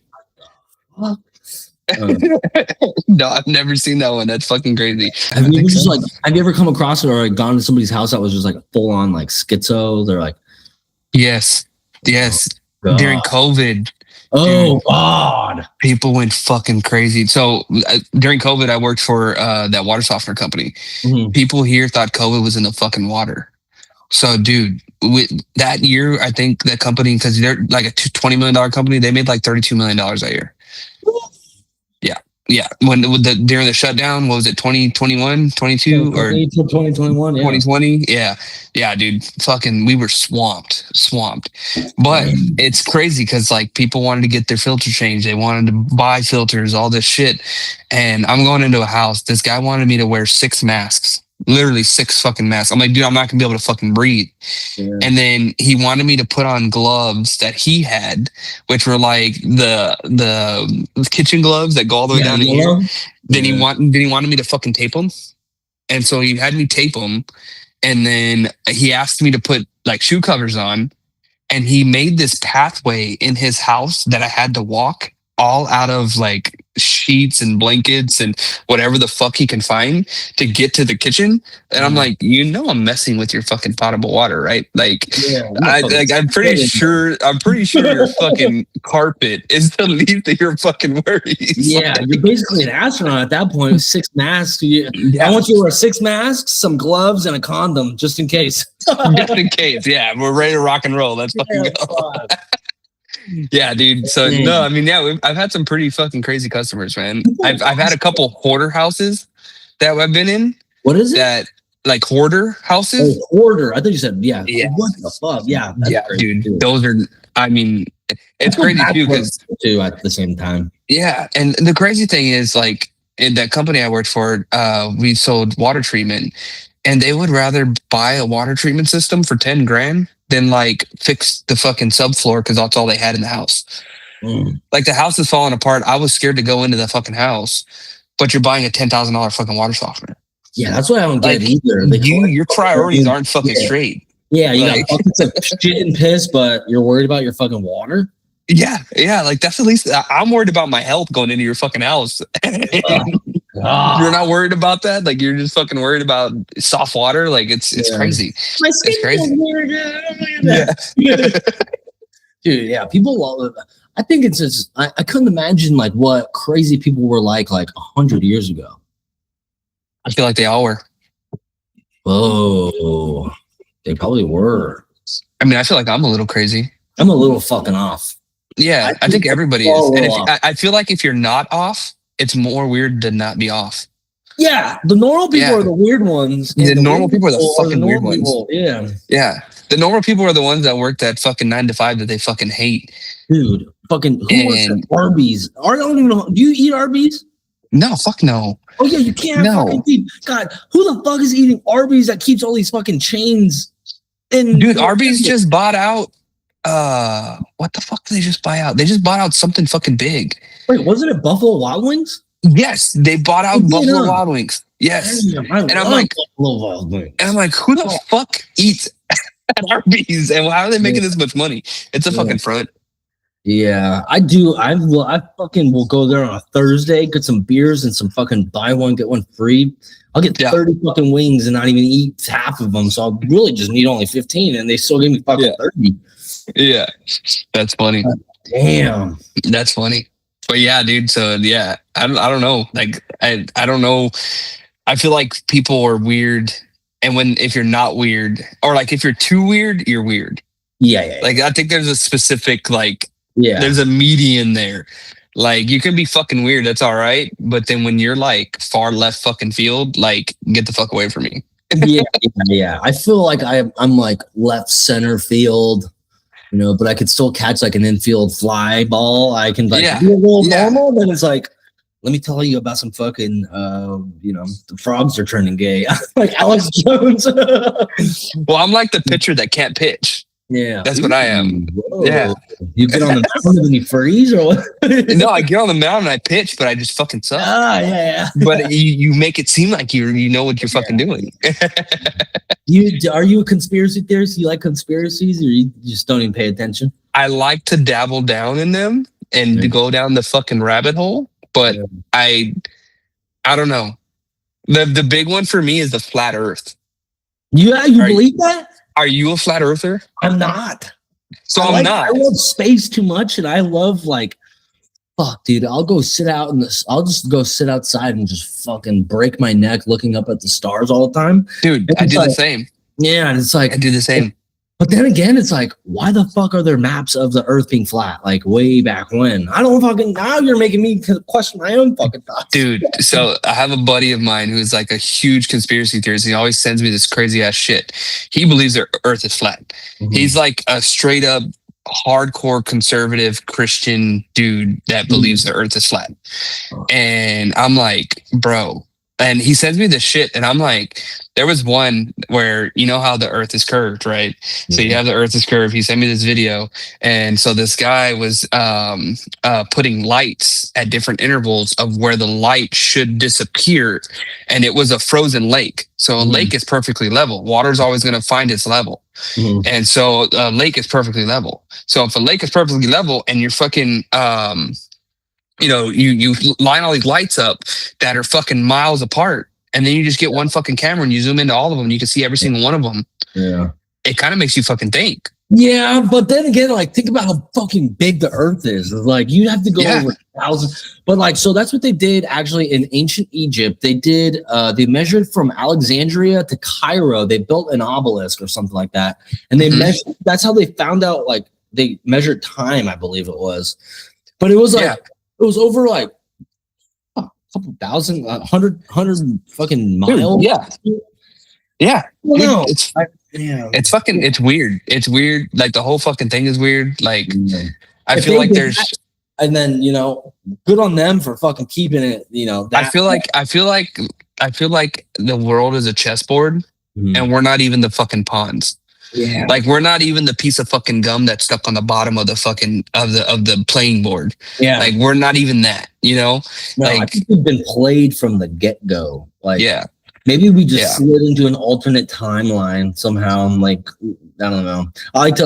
Speaker 3: No, I've never seen that one. That's fucking crazy.
Speaker 2: Have you ever come across it or like gone to somebody's house that was just like full on like schizo? They're like,
Speaker 3: yes. During COVID.
Speaker 2: Oh God,
Speaker 3: people went fucking crazy. So during COVID, I worked for that water softener company. Mm-hmm. People here thought COVID was in the fucking water. So, dude, that year, I think that company, because they're like a $20 million company, they made like $32 million that year. Yeah. During the shutdown, what was it, 2021, 22 or
Speaker 2: 2021? Yeah.
Speaker 3: 2020? Yeah, dude. Fucking, we were swamped. But it's crazy because like people wanted to get their filter changed. They wanted to buy filters, all this shit. And I'm going into a house. This guy wanted me to wear 6 masks. Literally 6 fucking masks. I'm like, dude, I'm not gonna be able to fucking breathe. Yeah. And then he wanted me to put on gloves that he had, which were like the kitchen gloves that go all the way down to here. Then he wanted me to fucking tape them. And so he had me tape them. And then he asked me to put like shoe covers on. And he made this pathway in his house that I had to walk all out of like sheets and blankets and whatever the fuck he can find to get to the kitchen. And I'm like, I'm messing with your fucking potable water, right? Like, I'm pretty sure your fucking carpet is the least of your fucking worries.
Speaker 2: Yeah, you're basically an astronaut at that point with 6 masks. I want you to wear 6 masks, some gloves, and a condom just in case.
Speaker 3: Just in case, yeah. We're ready to rock and roll. Let's fucking go. Yeah, dude. So no, I mean, I've had some pretty fucking crazy customers, man. I've had a couple hoarder houses that I've been in.
Speaker 2: What is it?
Speaker 3: That like hoarder houses?
Speaker 2: Oh, hoarder. I thought you said what the fuck? Yeah,
Speaker 3: dude. Too. Those are. I mean, it's crazy too because
Speaker 2: at the same time.
Speaker 3: Yeah, and the crazy thing is, like in that company I worked for, we sold water treatment, and they would rather buy a water treatment system for $10,000 than like fix the fucking subfloor because that's all they had in the house. Like the house is falling apart. I was scared to go into the fucking house, but you're buying a $10,000 fucking water softener.
Speaker 2: Yeah, that's what I don't get either.
Speaker 3: Your priorities aren't fucking straight.
Speaker 2: Yeah, you got buckets of shit and piss, but you're worried about your fucking water.
Speaker 3: Yeah, like that's at least I'm worried about my health going into your fucking house. You're not worried about that? Like you're just fucking worried about soft water? Like it's crazy.
Speaker 2: My skin is weird. Dude, yeah, people love it. I think it's just I couldn't imagine like what crazy people were like 100 years ago.
Speaker 3: I feel like they all were.
Speaker 2: Oh, they probably were.
Speaker 3: I mean, I feel like I'm a little crazy.
Speaker 2: I'm a little fucking off.
Speaker 3: Yeah, I think everybody is. And I feel like if you're not off, it's more weird to not be off.
Speaker 2: Yeah, the normal people are the weird ones.
Speaker 3: The normal people are the fucking weird ones.
Speaker 2: Yeah.
Speaker 3: The normal people are the ones that work that fucking 9 to 5 that they fucking hate.
Speaker 2: Dude, fucking who wants Arby's? I don't even know. Do you eat Arby's?
Speaker 3: No, fuck no.
Speaker 2: Oh yeah, you can't fucking eat. God, who the fuck is eating Arby's that keeps all these fucking chains?
Speaker 3: Dude, Arby's just bought out. What the fuck did they just buy out? They just bought out something fucking big.
Speaker 2: Wait, wasn't it Buffalo Wild Wings?
Speaker 3: Yes, they bought out Buffalo Wild Wings. Yes.
Speaker 2: Damn, I'm like, Buffalo Wild Wings.
Speaker 3: And I'm like, who the fuck eats at Arby's? And how are they making this much money? It's a fucking front.
Speaker 2: Yeah, I do. I fucking will go there on a Thursday, get some beers and some fucking buy one, get one free. I'll get 30 fucking wings and not even eat half of them. So I'll really just need only 15 and they still give me fucking 30.
Speaker 3: Yeah, that's funny.
Speaker 2: Damn.
Speaker 3: That's funny. But yeah, dude. So yeah, I don't know. Like, I don't know. I feel like people are weird. And if you're not weird, or like if you're too weird, you're weird.
Speaker 2: Yeah.
Speaker 3: Like, I think there's a specific, like, there's a median there. Like, you can be fucking weird, that's all right. But then when you're like far left fucking field, like, get the fuck away from me.
Speaker 2: Yeah. I feel like I'm like left center field, but I could still catch like an infield fly ball. I can like be a little normal, but it's like, let me tell you about some fucking, the frogs are turning gay. Like Alex Jones.
Speaker 3: Well, I'm like the pitcher that can't pitch.
Speaker 2: Yeah.
Speaker 3: That's what I am.
Speaker 2: Whoa.
Speaker 3: Yeah.
Speaker 2: You get on the mound and you freeze or what?
Speaker 3: No, I get on the mound and I pitch, but I just fucking suck.
Speaker 2: Yeah.
Speaker 3: But you make it seem like you know what you're fucking doing.
Speaker 2: Are you a conspiracy theorist? You like conspiracies, or you just don't even pay attention?
Speaker 3: I like to dabble down in them and to go down the fucking rabbit hole, but I don't know. The big one for me is the flat Earth.
Speaker 2: Yeah, you believe that?
Speaker 3: Are you a flat earther?
Speaker 2: I'm not.
Speaker 3: So I'm not.
Speaker 2: I love space too much, and I love fuck, dude. I'll go sit out in this. I'll just go sit outside and just fucking break my neck looking up at the stars all the time,
Speaker 3: dude. I do the same.
Speaker 2: Yeah, and it's like
Speaker 3: I do the same.
Speaker 2: But then again, it's like, why the fuck are there maps of the Earth being flat? Like way back when? I don't fucking. Now you're making me question my own fucking thoughts,
Speaker 3: dude. So I have a buddy of mine who's like a huge conspiracy theorist. He always sends me this crazy ass shit. He believes the Earth is flat. Mm-hmm. He's like a straight up hardcore conservative Christian dude that believes the Earth is flat. And I'm like, bro. And he sends me this shit, and I'm like, there was one where, you know how the Earth is curved, right? Mm-hmm. So you have the Earth is curved. He sent me this video, and so this guy was putting lights at different intervals of where the light should disappear, and it was a frozen lake. So a lake is perfectly level. Water's always going to find its level, and so a lake is perfectly level. So if a lake is perfectly level, and you're fucking you line all these lights up that are fucking miles apart, and then you just get one fucking camera and you zoom into all of them and you can see every single one of them.
Speaker 2: Yeah.
Speaker 3: It kind of makes you fucking think.
Speaker 2: Yeah, but then again, like, think about how fucking big the Earth is. Like, you have to go over thousands. But like, so that's what they did actually in ancient Egypt. They did, they measured from Alexandria to Cairo. They built an obelisk or something like that. And they measured, that's how they found out, like, they measured time, I believe it was. But it was like, it was over like a couple thousand, 100 fucking miles.
Speaker 3: Dude, yeah.
Speaker 2: No.
Speaker 3: It's fucking, it's weird. It's weird. Like, the whole fucking thing is weird. Like, I feel like there's,
Speaker 2: and then, good on them for fucking keeping it,
Speaker 3: I feel like the world is a chessboard and we're not even the fucking pawns.
Speaker 2: Yeah.
Speaker 3: Like, we're not even the piece of fucking gum that's stuck on the bottom of the fucking of the playing board.
Speaker 2: Yeah.
Speaker 3: Like, we're not even that,
Speaker 2: No,
Speaker 3: like,
Speaker 2: I think we've been played from the get-go. Like,
Speaker 3: yeah.
Speaker 2: Maybe we just slid into an alternate timeline somehow. I'm like, I don't know. I like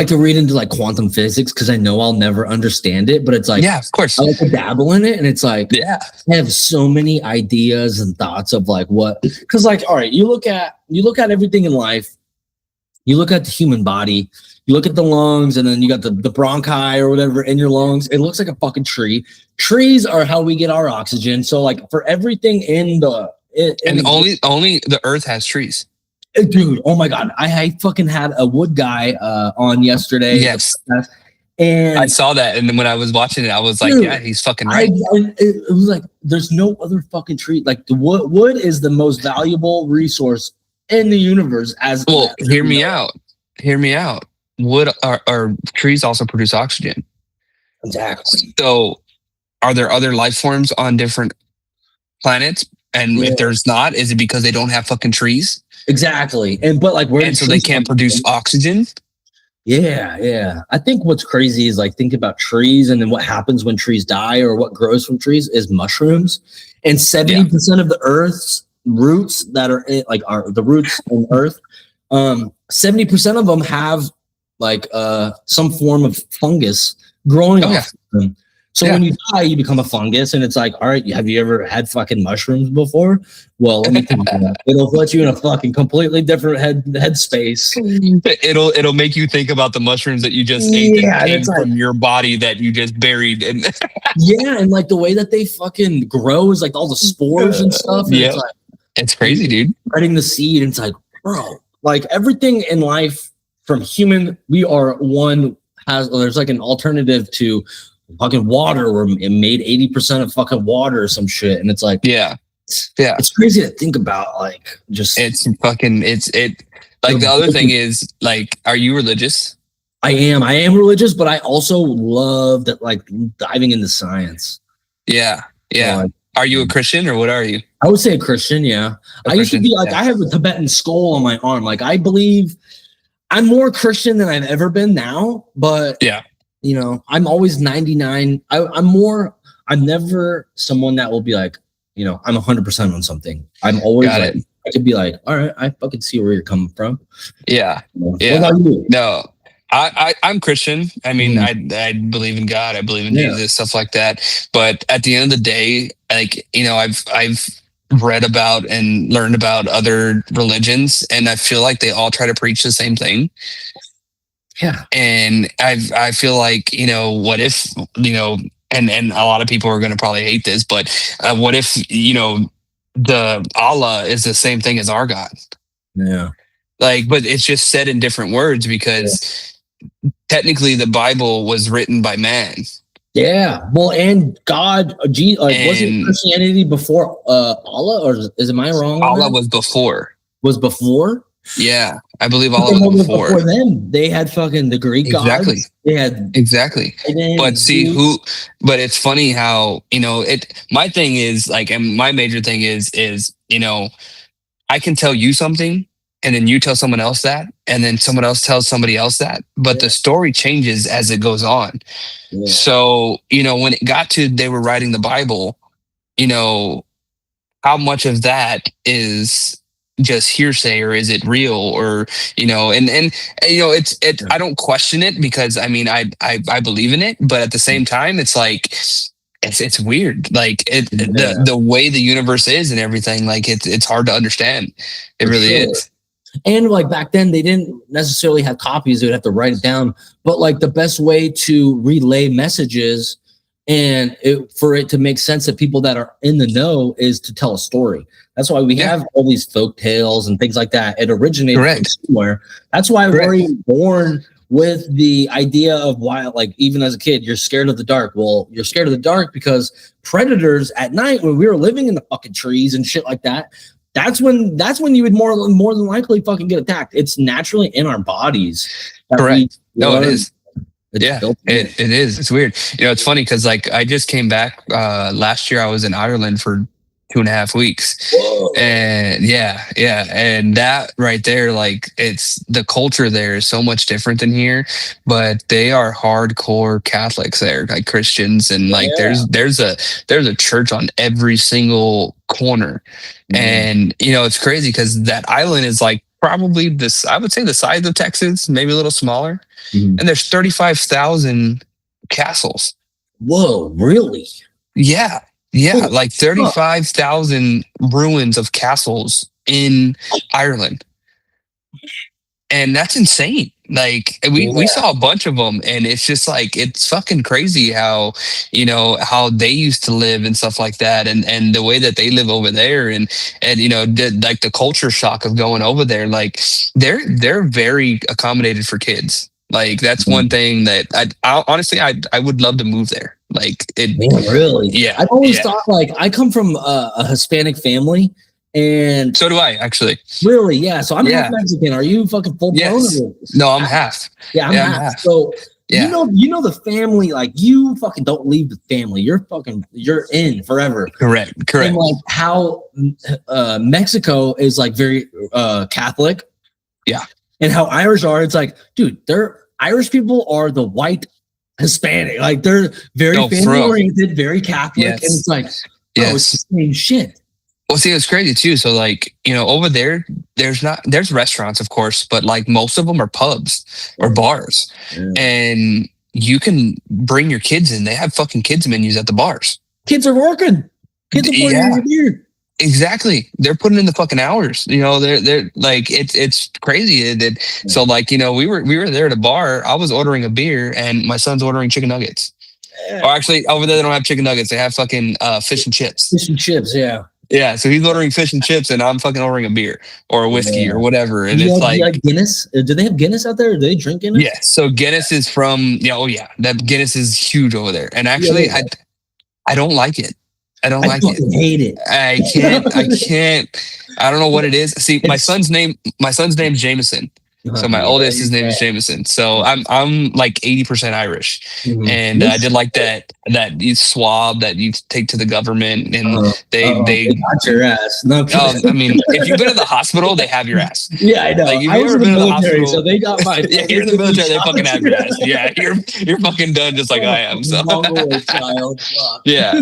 Speaker 2: to read into like quantum physics because I know I'll never understand it, but it's like,
Speaker 3: yeah, of course.
Speaker 2: I like to dabble in it, and it's like,
Speaker 3: I
Speaker 2: have so many ideas and thoughts of like what, because like, all right, you look at everything in life. You look at the human body, you look at the lungs, and then you got the bronchi or whatever in your lungs. It looks like a fucking tree. Trees are how we get our oxygen. So like for everything in the
Speaker 3: only the Earth has trees.
Speaker 2: Dude, oh my God. I fucking had a wood guy on yesterday.
Speaker 3: Yes.
Speaker 2: And
Speaker 3: I saw that, and then when I was watching it, I was like, yeah, he's fucking right.
Speaker 2: It was like, there's no other fucking tree. Like, the wood is the most valuable resource in the universe.
Speaker 3: Hear me out. Wood or trees also produce oxygen.
Speaker 2: Exactly.
Speaker 3: So are there other life forms on different planets? And if there's not, is it because they don't have fucking trees?
Speaker 2: Exactly. So
Speaker 3: they can't produce oxygen?
Speaker 2: Yeah. I think what's crazy is like, think about trees, and then what happens when trees die or what grows from trees is mushrooms. And 70% of the Earth's roots that are the roots in Earth, 70% of them have like some form of fungus growing off them. So when you die, you become a fungus, and it's like, all right, have you ever had fucking mushrooms before? Well, let me tell you, it'll put you in a fucking completely different headspace.
Speaker 3: It'll make you think about the mushrooms that you just ate that came from your body that you just buried. And
Speaker 2: and like the way that they fucking grow is like all the spores and stuff. And it's like,
Speaker 3: it's crazy, dude.
Speaker 2: Spreading the seed, and it's like, bro, like everything in life from human, we are one. There's like an alternative to fucking water, or it made 80% of fucking water or some shit. And it's like, it's crazy to think about. Like, just
Speaker 3: like the other thing is, like, are you religious?
Speaker 2: I am religious, but I also love that, like, diving into science.
Speaker 3: Yeah. Are you a Christian, or what are you?
Speaker 2: I would say a Christian. Yeah. I used to be like, I have a Tibetan skull on my arm. Like, I believe I'm more Christian than I've ever been now, but you know, I'm always 99. I'm never someone that will be like, you know, I'm 100% on something. I'm always I could be like, all right, I fucking see where you're coming from.
Speaker 3: Yeah.
Speaker 2: What about you?
Speaker 3: No, I'm Christian. I mean, I believe in God. I believe in Jesus, stuff like that. But at the end of the day, like, you know, I've read about and learned about other religions, and I feel like they all try to preach the same thing.
Speaker 2: Yeah.
Speaker 3: And I feel like, you know, what if, you know, and a lot of people are going to probably hate this, but what if, you know, the Allah is the same thing as our God?
Speaker 2: Yeah.
Speaker 3: Like, but it's just said in different words, because technically the Bible was written by man.
Speaker 2: Yeah. Well, and God, wasn't Christianity before Allah, or am I wrong?
Speaker 3: Allah was before.
Speaker 2: Was before?
Speaker 3: Yeah, I believe Allah was before
Speaker 2: them. They had fucking the Greek gods. They had
Speaker 3: But see but it's funny how, you know, my thing is like, and my major thing is, you know, I can tell you something, and then you tell someone else that, and then someone else tells somebody else that, but the story changes as it goes on. Yeah. So, you know, when it got to, they were writing the Bible, you know, how much of that is just hearsay, or is it real, or, you know, and you know, I don't question it, because I mean, I believe in it, but at the same time, it's like, it's weird. Like the way the universe is and everything, like it's hard to understand. It really is.
Speaker 2: And like back then, they didn't necessarily have copies. They would have to write it down. But like the best way to relay messages and for it to make sense to people that are in the know is to tell a story. That's why we have all these folk tales and things like that. It originated from somewhere. That's why we're even born with the idea of why, like, even as a kid, you're scared of the dark. Well, you're scared of the dark because predators at night, when we were living in the fucking trees and shit like that, that's when you would more than likely fucking get attacked. It's naturally in our bodies.
Speaker 3: Correct. No, it is. It is. It's weird. You know, it's funny because, like, I just came back last year. I was in Ireland for 2.5 weeks. Whoa. And and that right there, like, it's the culture there is so much different than here, but they are hardcore Catholics there, like Christians, and like there's a church on every single corner. And you know, it's crazy because that island is like probably this, I would say, the size of Texas, maybe a little smaller. And there's 35,000 castles.
Speaker 2: Whoa, really?
Speaker 3: Yeah, like 35,000 ruins of castles in Ireland. And that's insane. Like we saw a bunch of them, and it's just like, it's fucking crazy how, you know, how they used to live and stuff like that, and the way that they live over there, and you know, like the culture shock of going over there. Like they're very accommodated for kids. Like that's one thing that I honestly would love to move there. Like it
Speaker 2: really. Yeah, I've always thought, like, I come from a Hispanic family. And
Speaker 3: so do I, actually.
Speaker 2: Really? Yeah. So I'm half Mexican. Are you fucking full blown?
Speaker 3: No, I'm half.
Speaker 2: Yeah, I'm half. So you know the family, like, you fucking don't leave the family. You're in forever.
Speaker 3: Correct.
Speaker 2: And like how Mexico is like very Catholic.
Speaker 3: Yeah.
Speaker 2: And how Irish are, it's like, dude, Irish people are the white Hispanic. Like they're very family oriented, very Catholic. And it's like, it's the same shit.
Speaker 3: Well, see, it's crazy too. So, like, you know, over there, there's restaurants, of course, but like most of them are pubs or bars, and you can bring your kids in. They have fucking kids menus at the bars.
Speaker 2: Kids are working. Kids are putting in beer.
Speaker 3: Exactly. They're putting in the fucking hours. You know, they're like, it's crazy. So, like, you know, we were there at a bar. I was ordering a beer, and my son's ordering chicken nuggets. Or actually, over there they don't have chicken nuggets. They have fucking fish and chips.
Speaker 2: Fish and chips, yeah.
Speaker 3: Yeah, so he's ordering fish and chips, and I'm fucking ordering a beer or a whiskey or whatever. And it's like
Speaker 2: Guinness. Do they have Guinness out there? Or do they drink Guinness?
Speaker 3: Yeah, so Guinness is from that Guinness is huge over there. And actually, I don't like it. I don't like it.
Speaker 2: Hate it.
Speaker 3: I can't. I don't know what it is. See, my son's name's Jameson. So my oldest, his name is Jameson. So I'm like 80% Irish, and I did like that swab that you take to the government, and they
Speaker 2: got your ass. No,
Speaker 3: I mean, if you've been in the hospital, they have your ass.
Speaker 2: Yeah, I know.
Speaker 3: Like, if
Speaker 2: I was
Speaker 3: ever
Speaker 2: in the
Speaker 3: been in the
Speaker 2: military,
Speaker 3: hospital,
Speaker 2: so they got my.
Speaker 3: Yeah, you're in the military, they fucking have your ass. Yeah, you're fucking done just like I am. So
Speaker 2: child.
Speaker 3: yeah.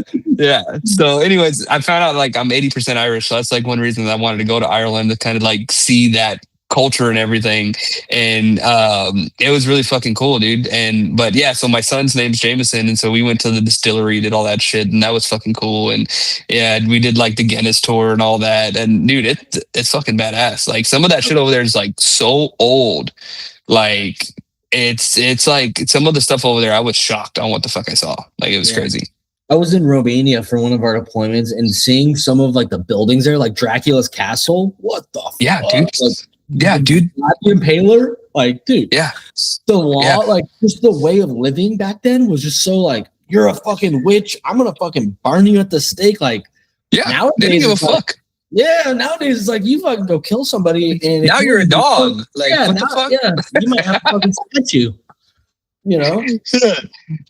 Speaker 3: So, anyways, I found out like I'm 80% Irish, so that's like one reason that I wanted to go to Ireland to kind of like see that culture and everything, and it was really fucking cool, dude. But yeah, so my son's name's Jameson, and so we went to the distillery, did all that shit, and that was fucking cool. And yeah, we did like the Guinness tour and all that, and dude, it's fucking badass. Like some of that shit over there is like so old, like it's like some of the stuff over there, I was shocked on what the fuck I saw. Like it was crazy.
Speaker 2: I was in Romania for one of our deployments, and seeing some of like the buildings there, like Dracula's castle. What the fuck?
Speaker 3: Dude.
Speaker 2: Like,
Speaker 3: yeah, dude.
Speaker 2: The Impaler, like, dude.
Speaker 3: Yeah.
Speaker 2: The law, like, just the way of living back then was just so like, you're a fucking witch. I'm gonna fucking burn you at the stake. Like,
Speaker 3: nowadays, they didn't give a fuck.
Speaker 2: Nowadays it's like you fucking go kill somebody, and
Speaker 3: now you're a dog. Like, what the fuck?
Speaker 2: Yeah, you might have to fucking statue. You know?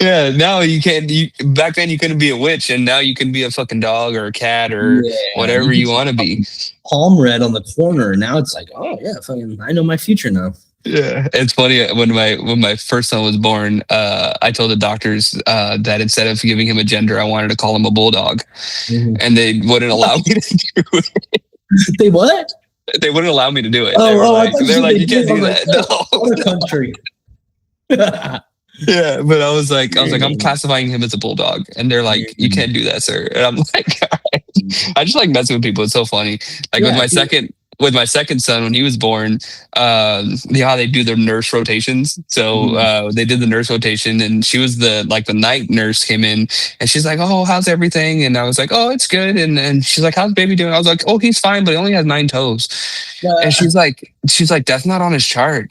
Speaker 3: Yeah, now you can't. Back then you couldn't be a witch, and now you can be a fucking dog or a cat or whatever you want to be.
Speaker 2: Palm red on the corner. Now it's like, oh yeah, fucking, I know my future now.
Speaker 3: Yeah, it's funny when my first son was born. I told the doctors that instead of giving him a gender, I wanted to call him a bulldog, and they wouldn't allow me to do it.
Speaker 2: They what?
Speaker 3: They wouldn't allow me to do it.
Speaker 2: They're
Speaker 3: like, you can't do that. No,
Speaker 2: other country.
Speaker 3: Yeah, but I was like, I'm classifying him as a bulldog, and they're like, you can't do that, sir. And I'm like, all right. I just like messing with people. It's so funny. Like with my second son, when he was born, you know how they do their nurse rotations. So they did the nurse rotation, and she was the night nurse came in, and she's like, oh, how's everything? And I was like, oh, it's good. And she's like, how's baby doing? I was like, oh, he's fine, but he only has 9 toes. And she's like, that's not on his chart.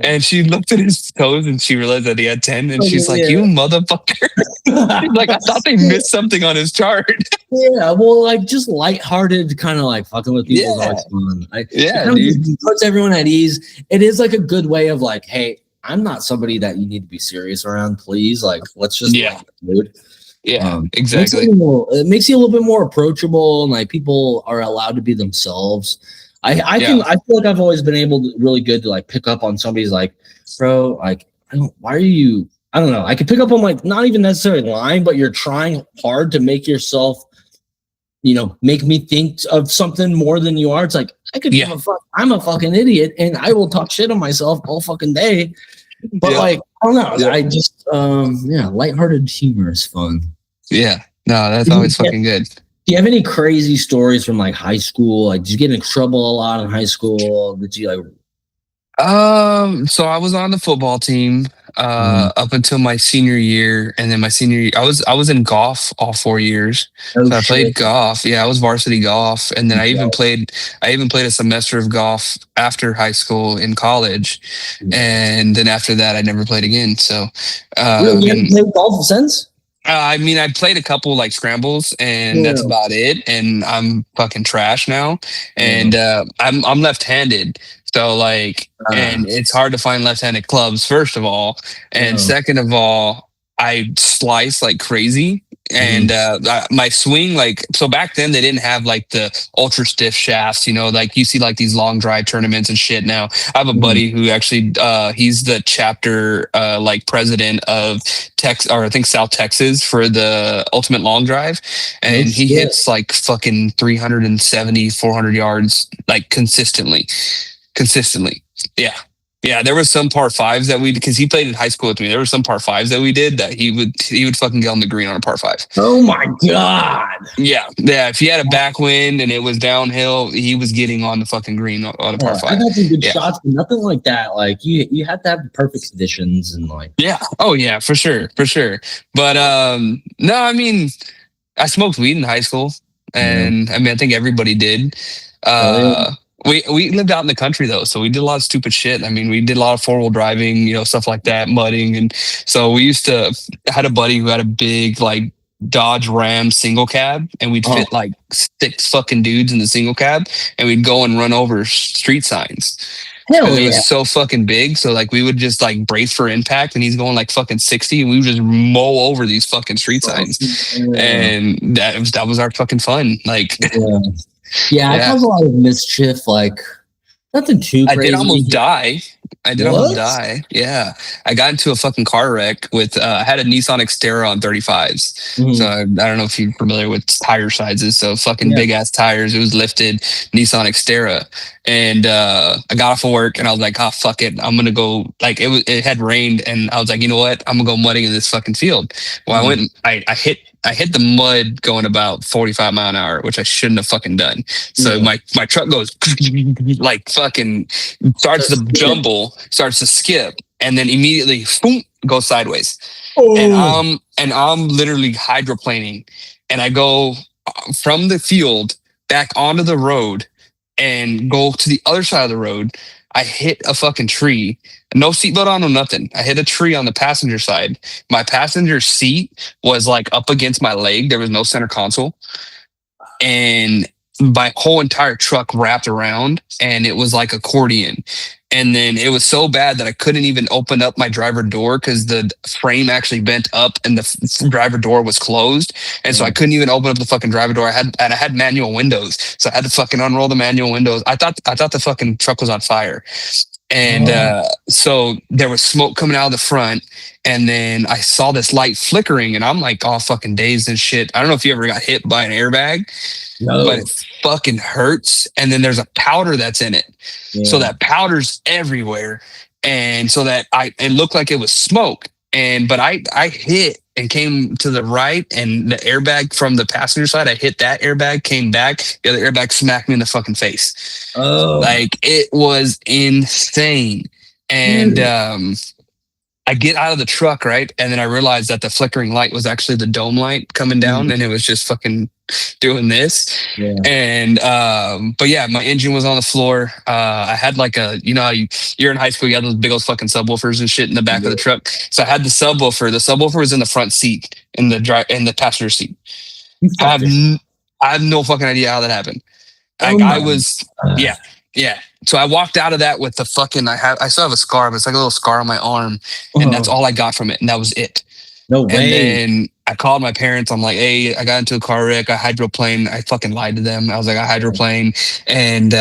Speaker 3: And she looked at his toes and she realized that he had 10. And she's like, you motherfucker. She's like, I thought they missed something on his chart.
Speaker 2: Yeah, well, like just lighthearted, kind of like fucking with people. Is fun. It puts everyone at ease. It is like a good way of like, hey, I'm not somebody that you need to be serious around. Please, like, let's just dude.
Speaker 3: Yeah, exactly.
Speaker 2: It makes you a little bit more approachable, and like people are allowed to be themselves. I feel like I've always been able to really good to like pick up on somebody's like, bro, like, I don't know. I could pick up on like not even necessarily lying, but you're trying hard to make yourself, make me think of something more than you are. It's like, I could give a fuck. I'm a fucking idiot and I will talk shit on myself all fucking day. But like, I don't know. I just, lighthearted humor is fun.
Speaker 3: Yeah. No, that's always fucking good.
Speaker 2: Do you have any crazy stories from like high school? Like, did you get in trouble a lot in high school? Did you like?
Speaker 3: So I was on the football team up until my senior year, and then my senior year, I was in golf all 4 years. So I played golf. Yeah, I was varsity golf, and then I even played a semester of golf after high school in college, and then after that, I never played again. So
Speaker 2: you haven't played golf since?
Speaker 3: I mean, I played a couple like scrambles, and that's about it. And I'm fucking trash now, and I'm left-handed, so like, and it's hard to find left-handed clubs. First of all, and second of all, I slice like crazy. And my swing, like, so back then they didn't have like the ultra stiff shafts, like you see like these long drive tournaments and shit now. I have a buddy who actually he's the chapter like president of I think South Texas for the ultimate long drive, and he hits like fucking 370 400 yards like consistently. Yeah, there was some par 5s that because he played in high school with me. There were some par 5s that we did that he would fucking get on the green on a par 5.
Speaker 2: Oh my God.
Speaker 3: Yeah. If he had a backwind and it was downhill, he was getting on the fucking green on a par 5.
Speaker 2: I got some good shots, but nothing like that. Like you have to have the perfect conditions and like.
Speaker 3: Yeah. Oh yeah, for sure. But no, I mean, I smoked weed in high school. and I mean, I think everybody did. We lived out in the country though, so we did a lot of stupid shit. I mean, we did a lot of 4-wheel driving, stuff like that, mudding, and so we used to. I had a buddy who had a big like Dodge Ram single cab, and we'd fit like 6 fucking dudes in the single cab, and we'd go and run over street signs.
Speaker 2: Hell
Speaker 3: It
Speaker 2: yeah.
Speaker 3: was so fucking big, so like we would just like brace for impact, and he's going like fucking 60, and we would just mow over these fucking street signs, and that was our fucking fun. Like,
Speaker 2: yeah, I caused a lot of mischief. Like nothing too crazy.
Speaker 3: I did almost die. Yeah, I got into a fucking car wreck with. I had a Nissan Xterra on 35s. So I don't know if you're familiar with tire sizes. So fucking big ass tires. It was lifted Nissan Xterra, and I got off of work and I was like, oh fuck it, I'm gonna go. Like it had rained, and I was like, you know what, I'm gonna go mudding in this fucking field. Well, I went. I hit the mud going about 45 mile an hour, which I shouldn't have fucking done. So my truck goes like fucking starts to jumble, starts to skip, and then immediately boom, goes sideways. And I'm literally hydroplaning, and I go from the field back onto the road and go to the other side of the road. I hit a fucking tree. No seatbelt on or nothing. I hit a tree on the passenger side. My passenger seat was like up against my leg. There was no center console. And my whole entire truck wrapped around, and it was like accordion. And then it was so bad that I couldn't even open up my driver door because the frame actually bent up and the driver door was closed. And so I couldn't even open up the fucking driver door. I had manual windows. So I had to fucking unroll the manual windows. I thought the fucking truck was on fire. And so there was smoke coming out of the front, and then I saw this light flickering, and I'm like all fucking dazed and shit. I don't know if you ever got hit by an airbag, but it fucking hurts. And then there's a powder that's in it. So that powder's everywhere. And so that it looked like it was smoke. But I hit and came to the right, and the airbag from the passenger side, I hit that airbag, came back, the other airbag smacked me in the fucking face. Like it was insane. And I get out of the truck, right? And then I realized that the flickering light was actually the dome light coming down, and it was just fucking doing this. And but yeah, my engine was on the floor. I had like you're in high school, you had those big old fucking subwoofers and shit in the back of the truck. So I had the subwoofer. The subwoofer was in the front seat, in the passenger seat. I have no fucking idea how that happened. Yeah. So I walked out of that with the fucking, I still have a scar, but it's like a little scar on my arm, and that's all I got from it, and that was it.
Speaker 2: No way.
Speaker 3: And then I called my parents. I'm like, hey, I got into a car wreck. I hydroplaned. I fucking lied to them. I was like, I hydroplaned. And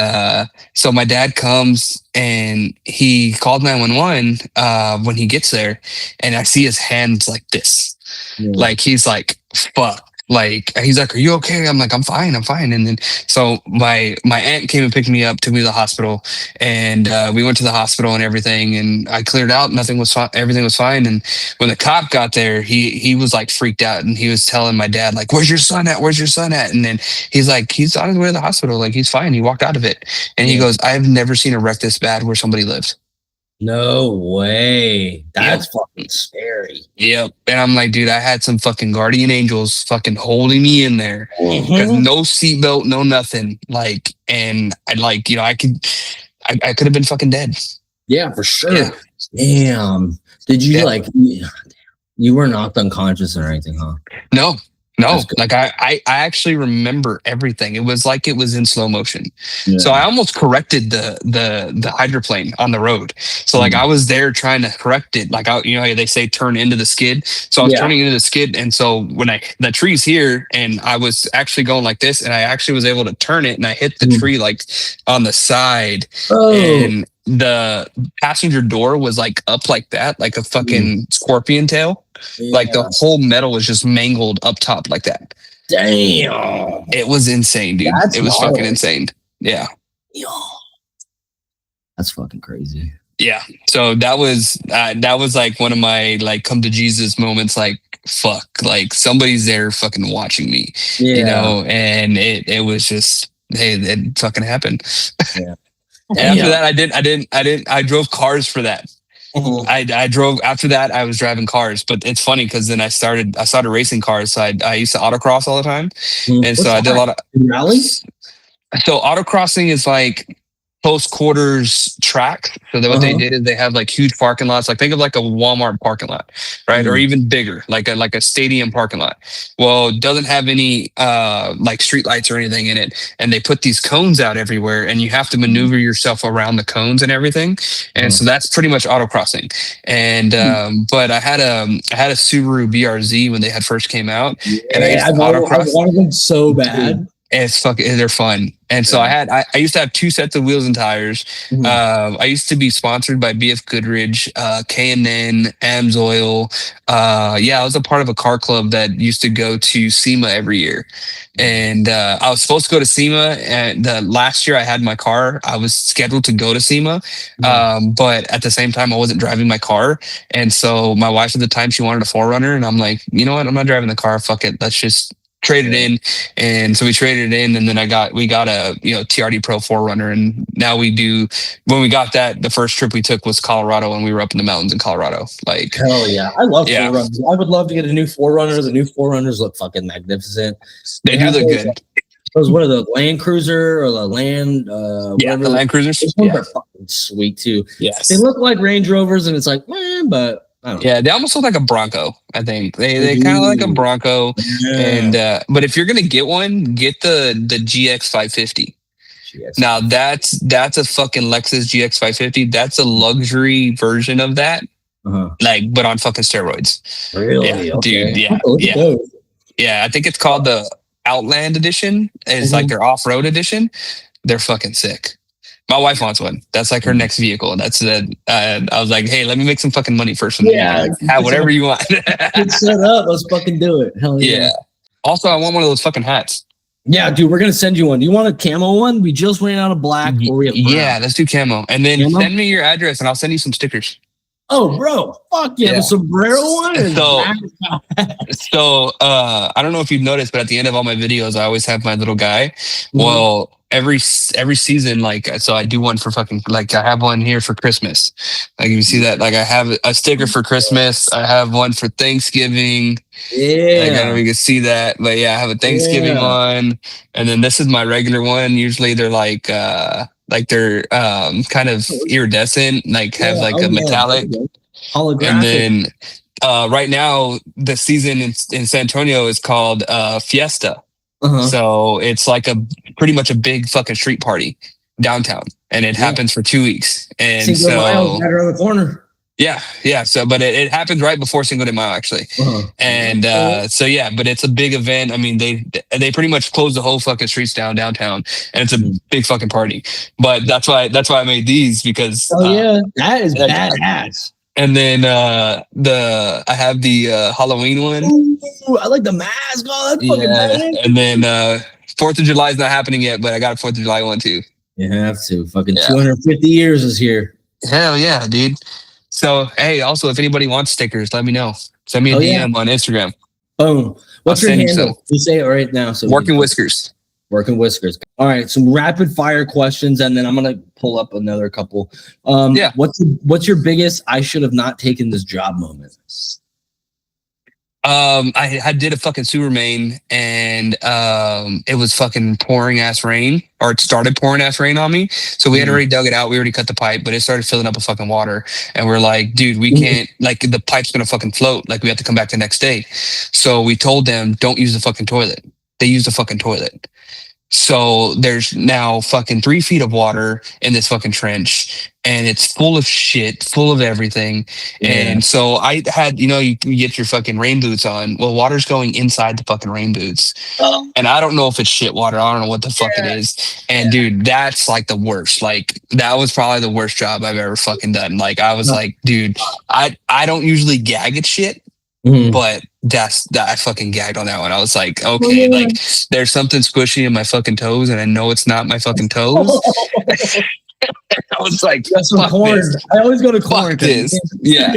Speaker 3: so my dad comes, and he called 911 when he gets there, and I see his hands like this. Like he's like, fuck. Like he's like, are you okay? I'm like, I'm fine. And then so my aunt came and picked me up, took me to the hospital, and we went to the hospital and everything, and I cleared out. Nothing was fine. Everything was fine. And when the cop got there, he was like freaked out, and he was telling my dad like, where's your son at? And then he's like, he's on his way to the hospital. Like he's fine. He walked out of it, and he goes, I've never seen a wreck this bad where somebody lives.
Speaker 2: No way. That's fucking scary.
Speaker 3: Yep. And I'm like, dude, I had some fucking guardian angels fucking holding me in there. Because no seatbelt, no nothing. Like, and I could have been fucking dead.
Speaker 2: Yeah, for sure. Damn. Did you you were knocked unconscious or anything, huh?
Speaker 3: No. Like I actually remember everything. It was like it was in slow motion. So I almost corrected the hydroplane on the road. So like I was there trying to correct it. Like how they say turn into the skid. So I was turning into the skid, and so when the tree's here, and I was actually going like this, and I actually was able to turn it, and I hit the tree like on the side, and the passenger door was like up like that, like a fucking scorpion tail. Like the whole metal was just mangled up top like that.
Speaker 2: Damn.
Speaker 3: It was insane, dude. It was fucking insane. Yeah.
Speaker 2: That's fucking crazy.
Speaker 3: Yeah. So that was like one of my like come to Jesus moments. Like fuck, like somebody's there fucking watching me, and it was just, hey, it fucking happened. And after that, I drove cars for that. I drove after that. I was driving cars, but it's funny because then I started racing cars. So I used to autocross all the time, and so I did a lot of
Speaker 2: rallies.
Speaker 3: So autocrossing is like close quarters track. So that what they did is they have like huge parking lots. Like think of like a Walmart parking lot, right? Or even bigger, like a stadium parking lot. Well, it doesn't have any like street lights or anything in it. And they put these cones out everywhere and you have to maneuver yourself around the cones and everything. And so that's pretty much autocrossing. And but I had a Subaru BRZ when they had first came out. And I used to autocross.
Speaker 2: I wanted them so bad.
Speaker 3: It's fucking, they're fun. And so I used to have 2 sets of wheels and tires. I used to be sponsored by BF Goodrich, K&N, Amsoil. I was a part of a car club that used to go to SEMA every year. And I was supposed to go to SEMA, and the last year I had my car, I was scheduled to go to SEMA. But at the same time, I wasn't driving my car. And so my wife at the time, she wanted a 4Runner. And I'm like, you know what? I'm not driving the car. Fuck it. Let's just trade it in. And so we traded it in, and then we got a TRD Pro 4Runner, and now when we got that, the first trip we took was Colorado, and we were up in the mountains in Colorado. Like,
Speaker 2: hell yeah, I love 4Runners. I would love to get a new 4Runner. The new 4Runners look fucking magnificent.
Speaker 3: They do look good.
Speaker 2: Those, what are the Land Cruiser or the Land?
Speaker 3: The Land Cruisers.
Speaker 2: Those ones are fucking sweet too.
Speaker 3: Yes,
Speaker 2: they look like Range Rovers, and it's like, but.
Speaker 3: Yeah, they almost look like a Bronco. I think they kind of like a Bronco, and but if you're gonna get one, get the GX 550. Now that's a fucking Lexus GX 550. That's a luxury version of that, like but on fucking steroids.
Speaker 2: Really,
Speaker 3: dude? Yeah. I think it's called the Outland Edition. It's like their off-road edition. They're fucking sick. My wife wants one. That's like her next vehicle. That's I was like, hey, let me make some fucking money first. Have whatever you want.
Speaker 2: Get set up. Let's fucking do it. Hell yeah.
Speaker 3: Also, I want one of those fucking hats.
Speaker 2: Yeah, dude, we're gonna send you one. Do you want a camo one? We just ran out of black. Or we have brown.
Speaker 3: Yeah, let's do camo. And then send me your address, and I'll send you some stickers.
Speaker 2: Oh, bro, fuck yeah, the sombrero one.
Speaker 3: So, I don't know if you've noticed, but at the end of all my videos, I always have my little guy. Well, every season, like, so I do one for fucking, like, I have one here for Christmas. Like, you see that? Like, I have a sticker for Christmas. I have one for Thanksgiving.
Speaker 2: Yeah,
Speaker 3: I don't know if you can see that, but yeah, I have a Thanksgiving one, and then this is my regular one. Usually, they're like they're kind of iridescent, like have like a metallic
Speaker 2: holographic.
Speaker 3: And then right now the season in San Antonio is called Fiesta. So it's like pretty much a big fucking street party downtown, and it happens for 2 weeks. And
Speaker 2: Cinco de Mayo right around the corner.
Speaker 3: Yeah. So, but it happens right before Cinco de Mayo, actually. And but it's a big event. I mean, they pretty much close the whole fucking streets downtown, and it's a big fucking party. But that's why I made these, because
Speaker 2: that is badass.
Speaker 3: And then I have the Halloween one.
Speaker 2: Ooh, I like the mask. Oh, that's fucking badass.
Speaker 3: And then 4th of July is not happening yet, but I got a 4th of July one too.
Speaker 2: You have to. Fucking 250 years is here.
Speaker 3: Hell yeah, dude. So, hey, also, if anybody wants stickers, let me know. Send me a DM on Instagram.
Speaker 2: Boom. What's your handle? You say it right now. So
Speaker 3: Working Whiskers.
Speaker 2: Working Whiskers. All right, some rapid fire questions, and then I'm gonna pull up another couple. What's your biggest I should have not taken this job moment?
Speaker 3: I did a fucking sewer main, and it was fucking pouring ass rain, or it started pouring ass rain on me. So we had already dug it out. We already cut the pipe, but it started filling up with fucking water. And we're like, dude, we can't, like, the pipe's gonna fucking float. Like, we have to come back the next day. So we told them, don't use the fucking toilet. They used the fucking toilet. So there's now fucking 3 feet of water in this fucking trench, and it's full of shit, full of everything. And so I had, you get your fucking rain boots on. Well, water's going inside the fucking rain boots. And I don't know if it's shit water. I don't know what the fuck it is. And dude, that's like the worst. Like, that was probably the worst job I've ever fucking done. Like, I was like, dude, I don't usually gag at shit. But I fucking gagged on that one. I was like, okay, like, there's something squishy in my fucking toes, and I know it's not my fucking toes. I was like,
Speaker 2: some corn. I always go to corn.
Speaker 3: Fuck this. Yeah.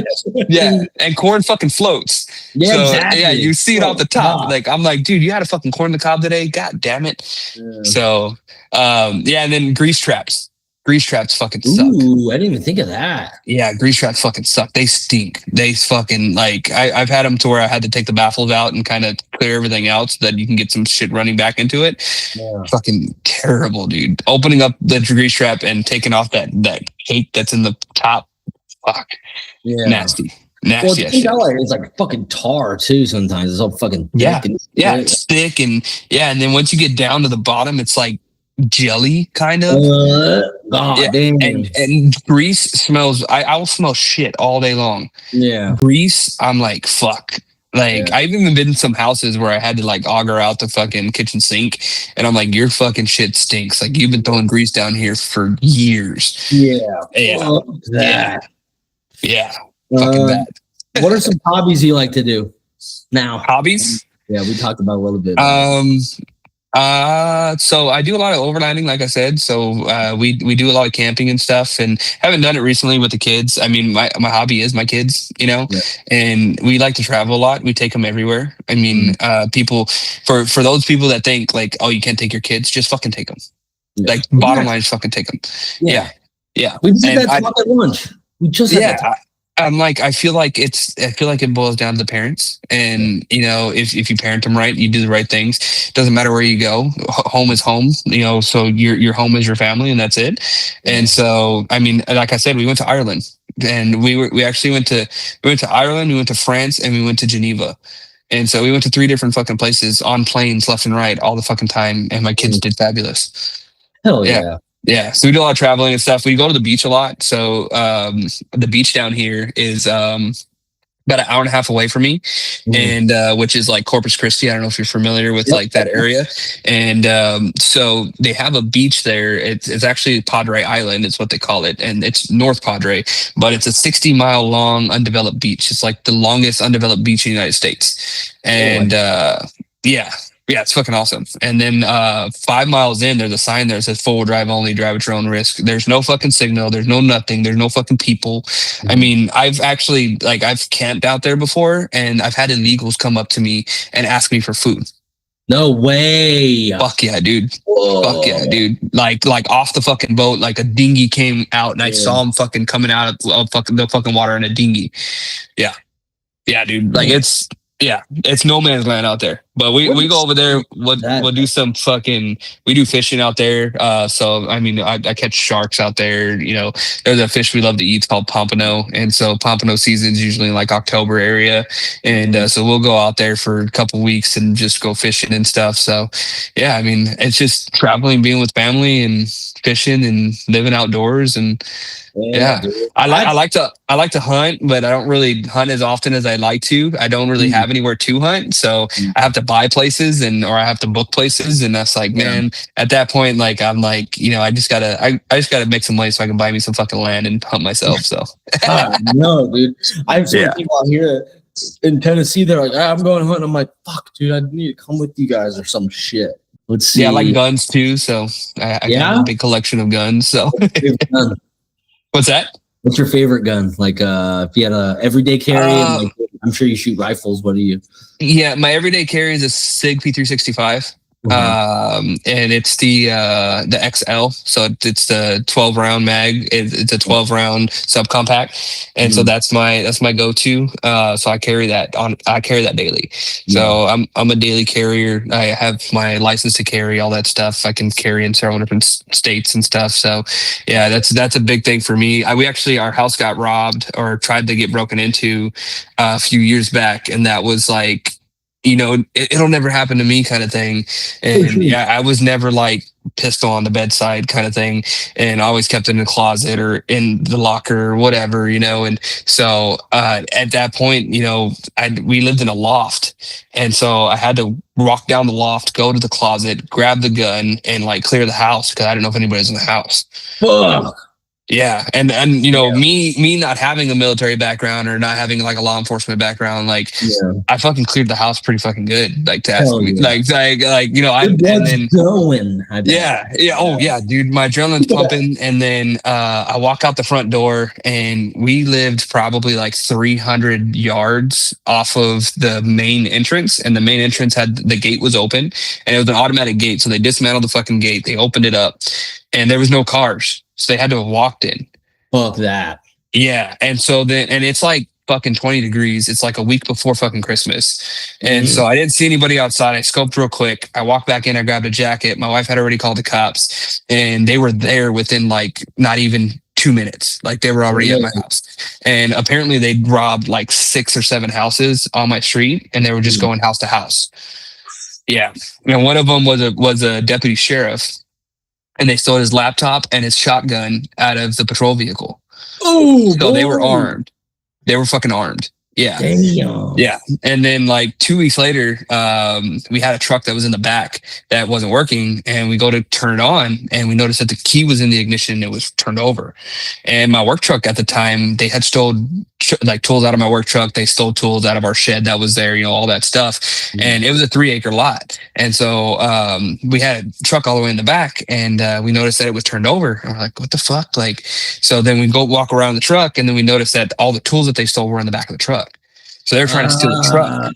Speaker 3: And corn fucking floats.
Speaker 2: Yeah,
Speaker 3: so,
Speaker 2: exactly.
Speaker 3: Yeah, you see it off the top. Like, I'm like, dude, you had a fucking corn on the cob today? God damn it. Yeah. So, and then grease traps. Grease traps fucking suck.
Speaker 2: Ooh, I didn't even think of that.
Speaker 3: Yeah, grease traps fucking suck. They stink. They fucking like. I've had them to where I had to take the baffles out and kind of clear everything out so that you can get some shit running back into it.
Speaker 2: Yeah.
Speaker 3: Fucking terrible, dude. Opening up the grease trap and taking off that cake that's in the top. Fuck.
Speaker 2: Yeah.
Speaker 3: Nasty.
Speaker 2: Well, the thing I like is like fucking tar too. Sometimes it's all fucking thick
Speaker 3: it's thick and then once you get down to the bottom, it's like jelly kind of.
Speaker 2: Damn.
Speaker 3: And grease smells. I will smell shit all day long.
Speaker 2: Yeah,
Speaker 3: grease. I'm like fuck. Like I've even been in some houses where I had to like auger out the fucking kitchen sink, and I'm like, your fucking shit stinks. Like you've been throwing grease down here for years.
Speaker 2: Yeah.
Speaker 3: Fucking bad.
Speaker 2: What are some hobbies you like to do now?
Speaker 3: Hobbies?
Speaker 2: Yeah, we talked about a little bit.
Speaker 3: So I do a lot of overlanding, like I said. So we do a lot of camping and stuff, and haven't done it recently with the kids. I mean, my hobby is my kids, you know, and we like to travel a lot. We take them everywhere. I mean, people for those people that think like, oh, you can't take your kids, just fucking take them. Like bottom line is fucking take them. Yeah.
Speaker 2: We just had that talk at lunch. We just had that talk.
Speaker 3: I'm like, I feel like it boils down to the parents, and you know, if you parent them right, you do the right things. Doesn't matter where you go, home is home, you know. So your home is your family, and that's it. And so, I mean, like I said, we went to Ireland, and we actually went to Ireland, we went to France, and we went to Geneva. And so we went to 3 different fucking places on planes, left and right, all the fucking time, and my kids did fabulous.
Speaker 2: Hell yeah.
Speaker 3: Yeah, so we do a lot of traveling and stuff. We go to the beach a lot. So the beach down here is about an hour and a half away from me, and which is like Corpus Christi. I don't know if you're familiar with like that area. And so they have a beach there. It's actually Padre Island is what they call it, and it's North Padre, but it's a 60-mile long undeveloped beach. It's like the longest undeveloped beach in the United States, and yeah, it's fucking awesome. And then 5 miles in, there's a sign there that says 4-wheel drive only, drive at your own risk. There's no fucking signal. There's no nothing. There's no fucking people. I mean, I've actually, like, I've camped out there before, and I've had illegals come up to me and ask me for food.
Speaker 2: No way.
Speaker 3: Fuck yeah, dude.
Speaker 2: Whoa.
Speaker 3: Fuck yeah, dude. Like off the fucking boat, like a dinghy came out, and I saw him fucking coming out of the fucking water in a dinghy. Yeah. Yeah, dude. Like, it's no man's land out there. But we go over there. We'll do some we do fishing out there. So I mean, I catch sharks out there. You know, there's a fish we love to eat called pompano, and so pompano season is usually in like October area, and so we'll go out there for a couple weeks and just go fishing and stuff. So yeah, I mean, it's just traveling, being with family, and fishing and living outdoors, and I like to hunt, but I don't really hunt as often as I like to. I don't really have anywhere to hunt, so I have to buy places or I have to book places, and that's like, man, at that point, like I'm like, you know, I just gotta make some money so I can buy me some fucking land and hunt myself. So
Speaker 2: no, dude, I have some people out here in Tennessee. They're like, I'm going hunting. I'm like, fuck, dude, I need to come with you guys or some shit. Let's see.
Speaker 3: Yeah, I like guns too, so I have a big collection of guns. So what's that?
Speaker 2: What's your favorite gun? Like, if you had a everyday carry, and like, I'm sure you shoot rifles. What do you?
Speaker 3: Yeah, my everyday carry is a SIG P365. And it's the XL, so it's the 12 round mag. It's a 12 round subcompact, and so that's my go-to. So I carry that daily. So I'm a daily carrier. I have my license to carry, all that stuff. I can carry in several different states and stuff. So yeah, that's a big thing for me. Our house got robbed or tried to get broken into a few years back, and that was like, you know, it'll never happen to me kind of thing. And I was never like pistol on the bedside kind of thing, and I always kept it in the closet or in the locker or whatever, you know. And so at that point, you know, we lived in a loft, and so I had to walk down the loft, go to the closet, grab the gun, and like clear the house because I didn't know if anybody was in the house.
Speaker 2: Fuck.
Speaker 3: Yeah, and you know, me not having a military background or not having like a law enforcement background, like I fucking cleared the house pretty fucking good. Like to ask me, like you know, and then
Speaker 2: going.
Speaker 3: Oh yeah, dude, my adrenaline's pumping, and then I walk out the front door, and we lived probably like 300 yards off of the main entrance, and the main entrance the gate was open, and it was an automatic gate, so they dismantled the fucking gate, they opened it up, and there was no cars. So they had to have walked in.
Speaker 2: Fuck that.
Speaker 3: Yeah. And so then, and it's like fucking 20 degrees. It's like a week before fucking Christmas. And so I didn't see anybody outside. I scoped real quick. I walked back in. I grabbed a jacket. My wife had already called the cops, and they were there within like not even 2 minutes. Like they were already at my house. And apparently they'd robbed like 6 or 7 houses on my street, and they were just going house to house. Yeah. And one of them was a deputy sheriff, and they stole his laptop and his shotgun out of the patrol vehicle.
Speaker 2: Oh,
Speaker 3: so they were armed. They were fucking armed. Yeah.
Speaker 2: Damn.
Speaker 3: Yeah. And then like 2 weeks later, we had a truck that was in the back that wasn't working, and we go to turn it on, and we noticed that the key was in the ignition and it was turned over. And my work truck at the time, they had stole like tools out of my work truck. They stole tools out of our shed that was there, all that stuff. And it was a 3-acre lot. And so we had a truck all the way in the back, and we noticed that it was turned over. And we're like, what the fuck? Like, so then we go walk around the truck, and then we noticed that all the tools that they stole were in the back of the truck. So they're trying to steal the truck.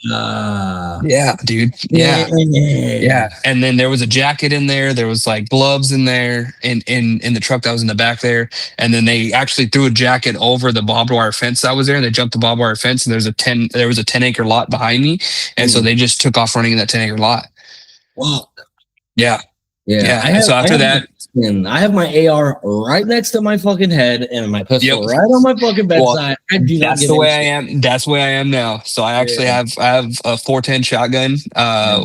Speaker 3: Yeah, dude. Yeah. And then there was a jacket in there. There was like gloves in there in the truck that was in the back there. And then they actually threw a jacket over the barbed wire fence that was there, and they jumped the barbed wire fence, and there was a 10-acre lot behind me. And so they just took off running in that 10-acre lot.
Speaker 2: Wow.
Speaker 3: Yeah.
Speaker 2: So after that, I have my AR right next to my fucking head and my pistol right on my fucking bedside.
Speaker 3: I do not. That's the way I am. That's the way I am now. So I actually have a 410 shotgun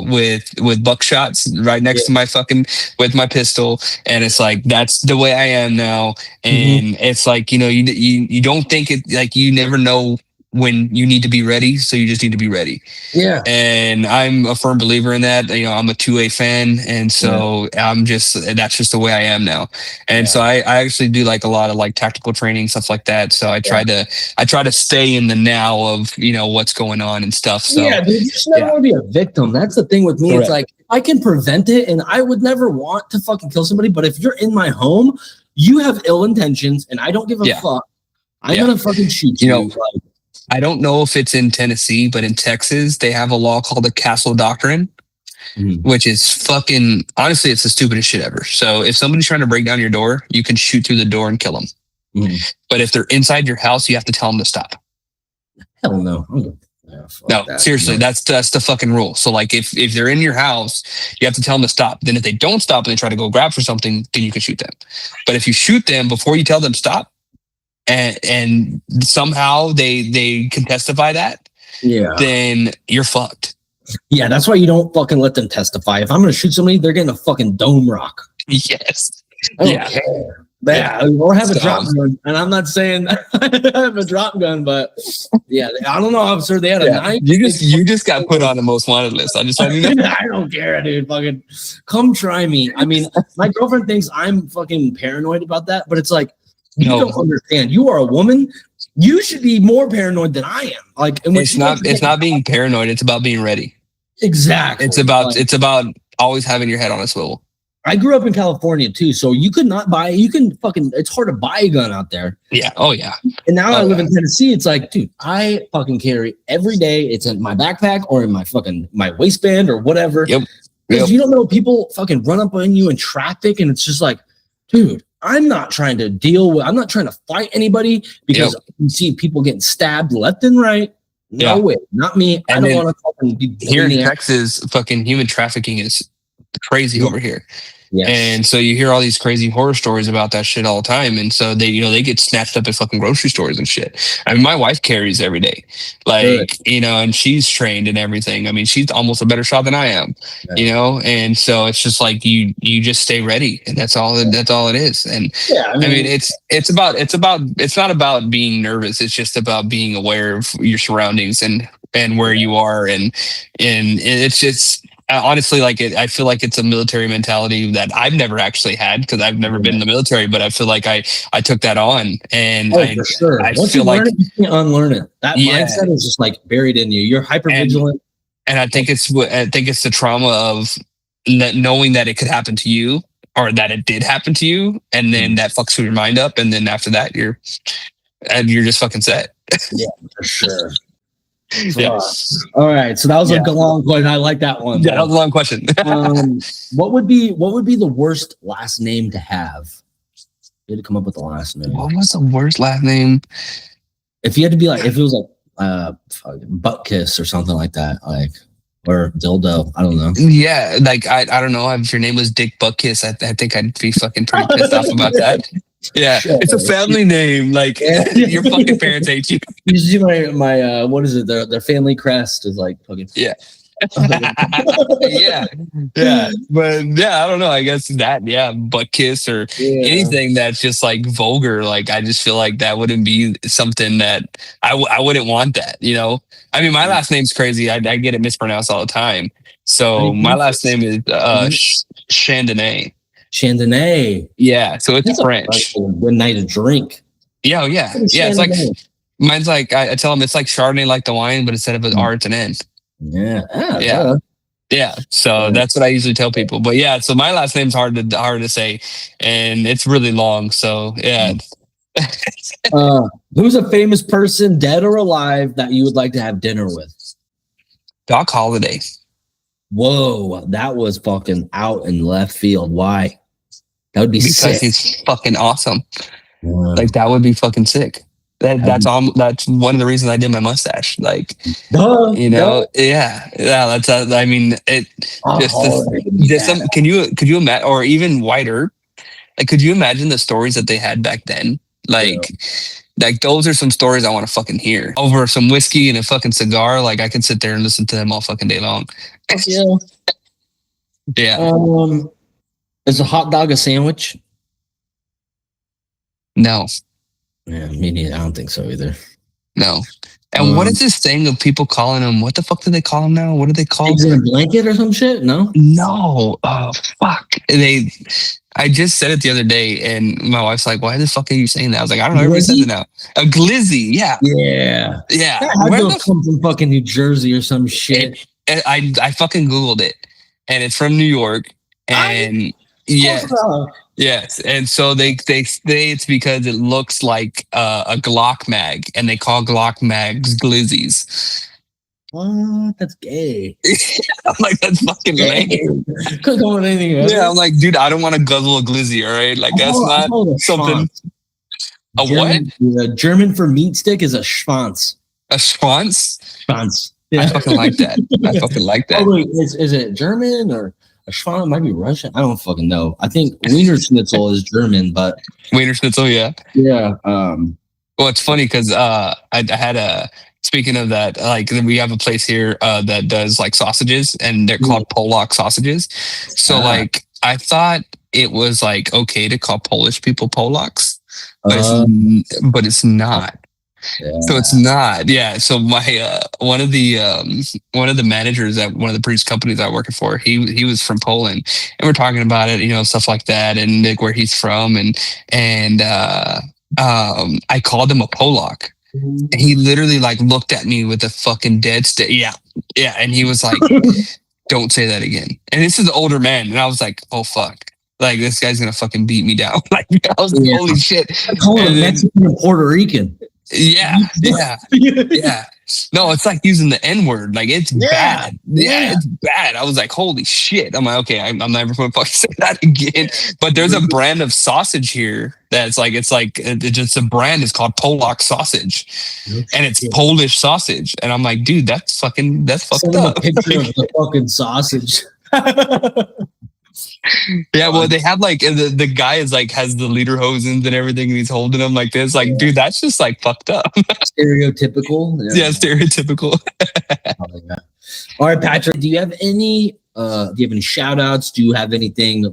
Speaker 3: with buckshots right next to my fucking with my pistol, and it's like that's the way I am now. And it's like you don't think it, like you never know when you need to be ready, so you just need to be ready. Yeah. And I'm a firm believer in that. I'm a 2A fan, and so that's just the way I am now. And so I actually do like a lot of like tactical training, stuff like that. So I try to stay in the now of what's going on and stuff. So
Speaker 2: dude, you just never want to be a victim. That's the thing with me. Correct. It's like I can prevent it, and I would never want to fucking kill somebody, but if you're in my home, you have ill intentions, and I don't give a fuck. I'm gonna fucking shoot you.
Speaker 3: I don't know if it's in Tennessee, but in Texas, they have a law called the Castle Doctrine, which is fucking, honestly, it's the stupidest shit ever. So if somebody's trying to break down your door, you can shoot through the door and kill them. But if they're inside your house, you have to tell them to stop.
Speaker 2: Hell no.
Speaker 3: Seriously, that's the fucking rule. So like if they're in your house, you have to tell them to stop. Then if they don't stop and they try to go grab for something, then you can shoot them. But if you shoot them before you tell them stop, and somehow they can testify that, then you're fucked.
Speaker 2: Yeah, that's why you don't fucking let them testify. If I'm gonna shoot somebody, they're getting a fucking dome rock.
Speaker 3: Yes.
Speaker 2: I don't care. Or have a drop gun. And I'm not saying I have a drop gun, but I don't know, officer. They had a knife.
Speaker 3: You just got put on the most wanted list. I just want you to know.
Speaker 2: I don't care, dude. Fucking come try me. I mean, my girlfriend thinks I'm fucking paranoid about that, but it's like, you don't understand. You are a woman. You should be more paranoid than I am. Like, and
Speaker 3: it's not being paranoid. It's about being ready.
Speaker 2: Exactly.
Speaker 3: It's about always having your head on a swivel.
Speaker 2: I grew up in California too, so it's hard to buy a gun out there.
Speaker 3: Yeah. Oh yeah.
Speaker 2: And now I live in Tennessee. It's like, dude, I fucking carry every day. It's in my backpack or in my waistband or whatever. Yep. Because you don't know, people fucking run up on you in traffic, and it's just like, dude, I'm not trying to fight anybody, because you see people getting stabbed left and right. No way, not me. I don't want to fucking be
Speaker 3: here in Texas. Fucking human trafficking is crazy over here. Yes. And so you hear all these crazy horror stories about that shit all the time. And so they get snatched up at fucking grocery stores and shit. I mean, my wife carries every day, and she's trained and everything. I mean, she's almost a better shot than I am, and so it's just like, you just stay ready, and that's all it is. And I mean, it's not about being nervous. It's just about being aware of your surroundings and where you are. And it's just, honestly, I feel like it's a military mentality that I've never actually had, because I've never been in the military, but I feel like I took that on, and
Speaker 2: for sure. Once you learn it, you can't unlearn it. That mindset is just like buried in you. You're hyper vigilant.
Speaker 3: And I think it's the trauma of knowing that it could happen to you, or that it did happen to you, and then that fucks your mind up, and then after that you're just fucking set.
Speaker 2: Yeah, for sure. All right, so that was a long question. I like that one.
Speaker 3: Yeah, that was a long question.
Speaker 2: What would be the worst last name to have? You had to come up with the last name.
Speaker 3: What was the worst last name?
Speaker 2: If you had to be like, if it was like butt kiss or something like that, like, or dildo, I don't know.
Speaker 3: Yeah, like I don't know. If your name was Dick Buttkiss, I think I'd be fucking pretty pissed off about that. Yeah, it's a family name. Like your fucking parents hate you.
Speaker 2: You see my what is it? Their family crest is like fucking
Speaker 3: yeah. yeah, but yeah, I don't know. I guess that butt kiss or anything that's just like vulgar. Like I just feel like that wouldn't be something that I wouldn't want that. You know, I mean, my last name's crazy. I get it mispronounced all the time. So my last name is Chandonnet.
Speaker 2: Chandonnet.
Speaker 3: Yeah, so it's French.
Speaker 2: Good night to drink.
Speaker 3: Yeah, yeah. It's like mine's like I tell them it's like Chardonnay, like the wine, but instead of an R, it's an N. Yeah. So that's what I usually tell people. But yeah, so my last name's hard to say, and it's really long. So yeah.
Speaker 2: Who's a famous person, dead or alive, that you would like to have dinner with?
Speaker 3: Doc Holliday.
Speaker 2: Whoa, that was fucking out in left field. Why? That would be
Speaker 3: because
Speaker 2: sick.
Speaker 3: He's fucking awesome. Like that would be fucking sick. That's one of the reasons I did my mustache. Like, that's I mean, it can you imagine, or even whiter? Like, could you imagine the stories that they had back then? Like those are some stories I want to fucking hear over some whiskey and a fucking cigar. Like, I could sit there and listen to them all fucking day long. Yeah.
Speaker 2: Is a hot dog a sandwich?
Speaker 3: No.
Speaker 2: Yeah, me neither. I don't think so either.
Speaker 3: No. And what is this thing of people calling them? What the fuck do they call them now? What do they call
Speaker 2: eggs in a blanket or some shit? No.
Speaker 3: Oh fuck. I just said it the other day, and my wife's like, "Why the fuck are you saying that?" I was like, "I don't know. Everybody says it now." A glizzy. Yeah.
Speaker 2: Where does it come from? Fucking New Jersey or some shit.
Speaker 3: I fucking Googled it, and it's from New York, and yes, and so they say it's because it looks like a Glock mag, and they call Glock mags glizzies.
Speaker 2: What? That's gay.
Speaker 3: I'm like, that's fucking lame.
Speaker 2: Couldn't go with anything else.
Speaker 3: Yeah, I'm like, dude, I don't want to guzzle a glizzy, all right? Like, that's not something.
Speaker 2: What? German for meat stick is a schwanz.
Speaker 3: A schwanz?
Speaker 2: Schwanz.
Speaker 3: Yeah. I fucking like that.
Speaker 2: Oh, wait, is it German or a schwanz? It might be Russian. I don't fucking know. I think Wiener Schnitzel is German, but
Speaker 3: Wiener Schnitzel, yeah.
Speaker 2: Yeah.
Speaker 3: Well, it's funny because I had speaking of that, like we have a place here that does like sausages, and they're called Polak sausages. So like I thought it was like okay to call Polish people Polacks, but it's not. Yeah. So it's not. Yeah. So my one of the managers at one of the previous companies I worked for, he was from Poland, and we're talking about it, stuff like that, and like where he's from, and I called him a Polak. And he literally like looked at me with a fucking dead stare. Yeah. And he was like, "Don't say that again." And this is an older man, and I was like, "Oh fuck." Like, this guy's gonna fucking beat me down. Like, I was like, holy shit.
Speaker 2: I call him Mexican and Puerto Rican.
Speaker 3: Yeah. No, it's like using the N-word. Like, it's bad. Yeah, it's bad. I was like, holy shit. I'm like, okay, I'm never gonna fucking say that again. But there's a brand of sausage here that's like, it's a brand. It's called Polak sausage, and it's Polish sausage. And I'm like, dude, that's fucked up.
Speaker 2: A picture of the fucking sausage.
Speaker 3: Yeah, well, they have like the guy is like has the lederhosens and everything, and he's holding them like this. Like, dude, that's just like fucked up.
Speaker 2: Stereotypical.
Speaker 3: Yeah, stereotypical.
Speaker 2: All right, Patrick, do you have any shout outs? Do you have anything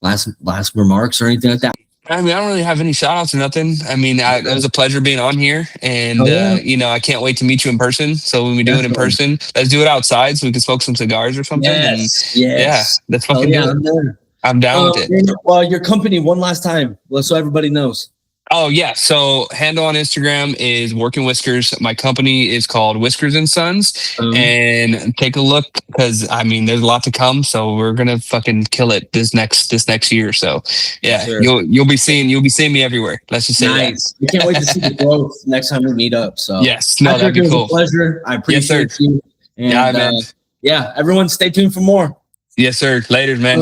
Speaker 2: last remarks or anything like that?
Speaker 3: I mean, I don't really have any shout outs or nothing. I mean, it was a pleasure being on here, and I can't wait to meet you in person. So when we do it in person, let's do it outside so we can smoke some cigars or something.
Speaker 2: Yes.
Speaker 3: Yeah, let's fucking do it. I'm down with it.
Speaker 2: Well, your company, one last time, so everybody knows.
Speaker 3: Oh, yeah. So handle on Instagram is Working Whiskers. My company is called Whiskers and Sons. And take a look, because I mean, there's a lot to come. So we're gonna fucking kill it this next year. So yeah, sure. you'll be seeing me everywhere. Let's just say
Speaker 2: nice. We can't wait to see the growth next time we meet up. So
Speaker 3: yes, no, that'd be cool.
Speaker 2: A pleasure. I appreciate you. And,
Speaker 3: yeah, man.
Speaker 2: Everyone, stay tuned for more.
Speaker 3: Yes, sir. Later, man.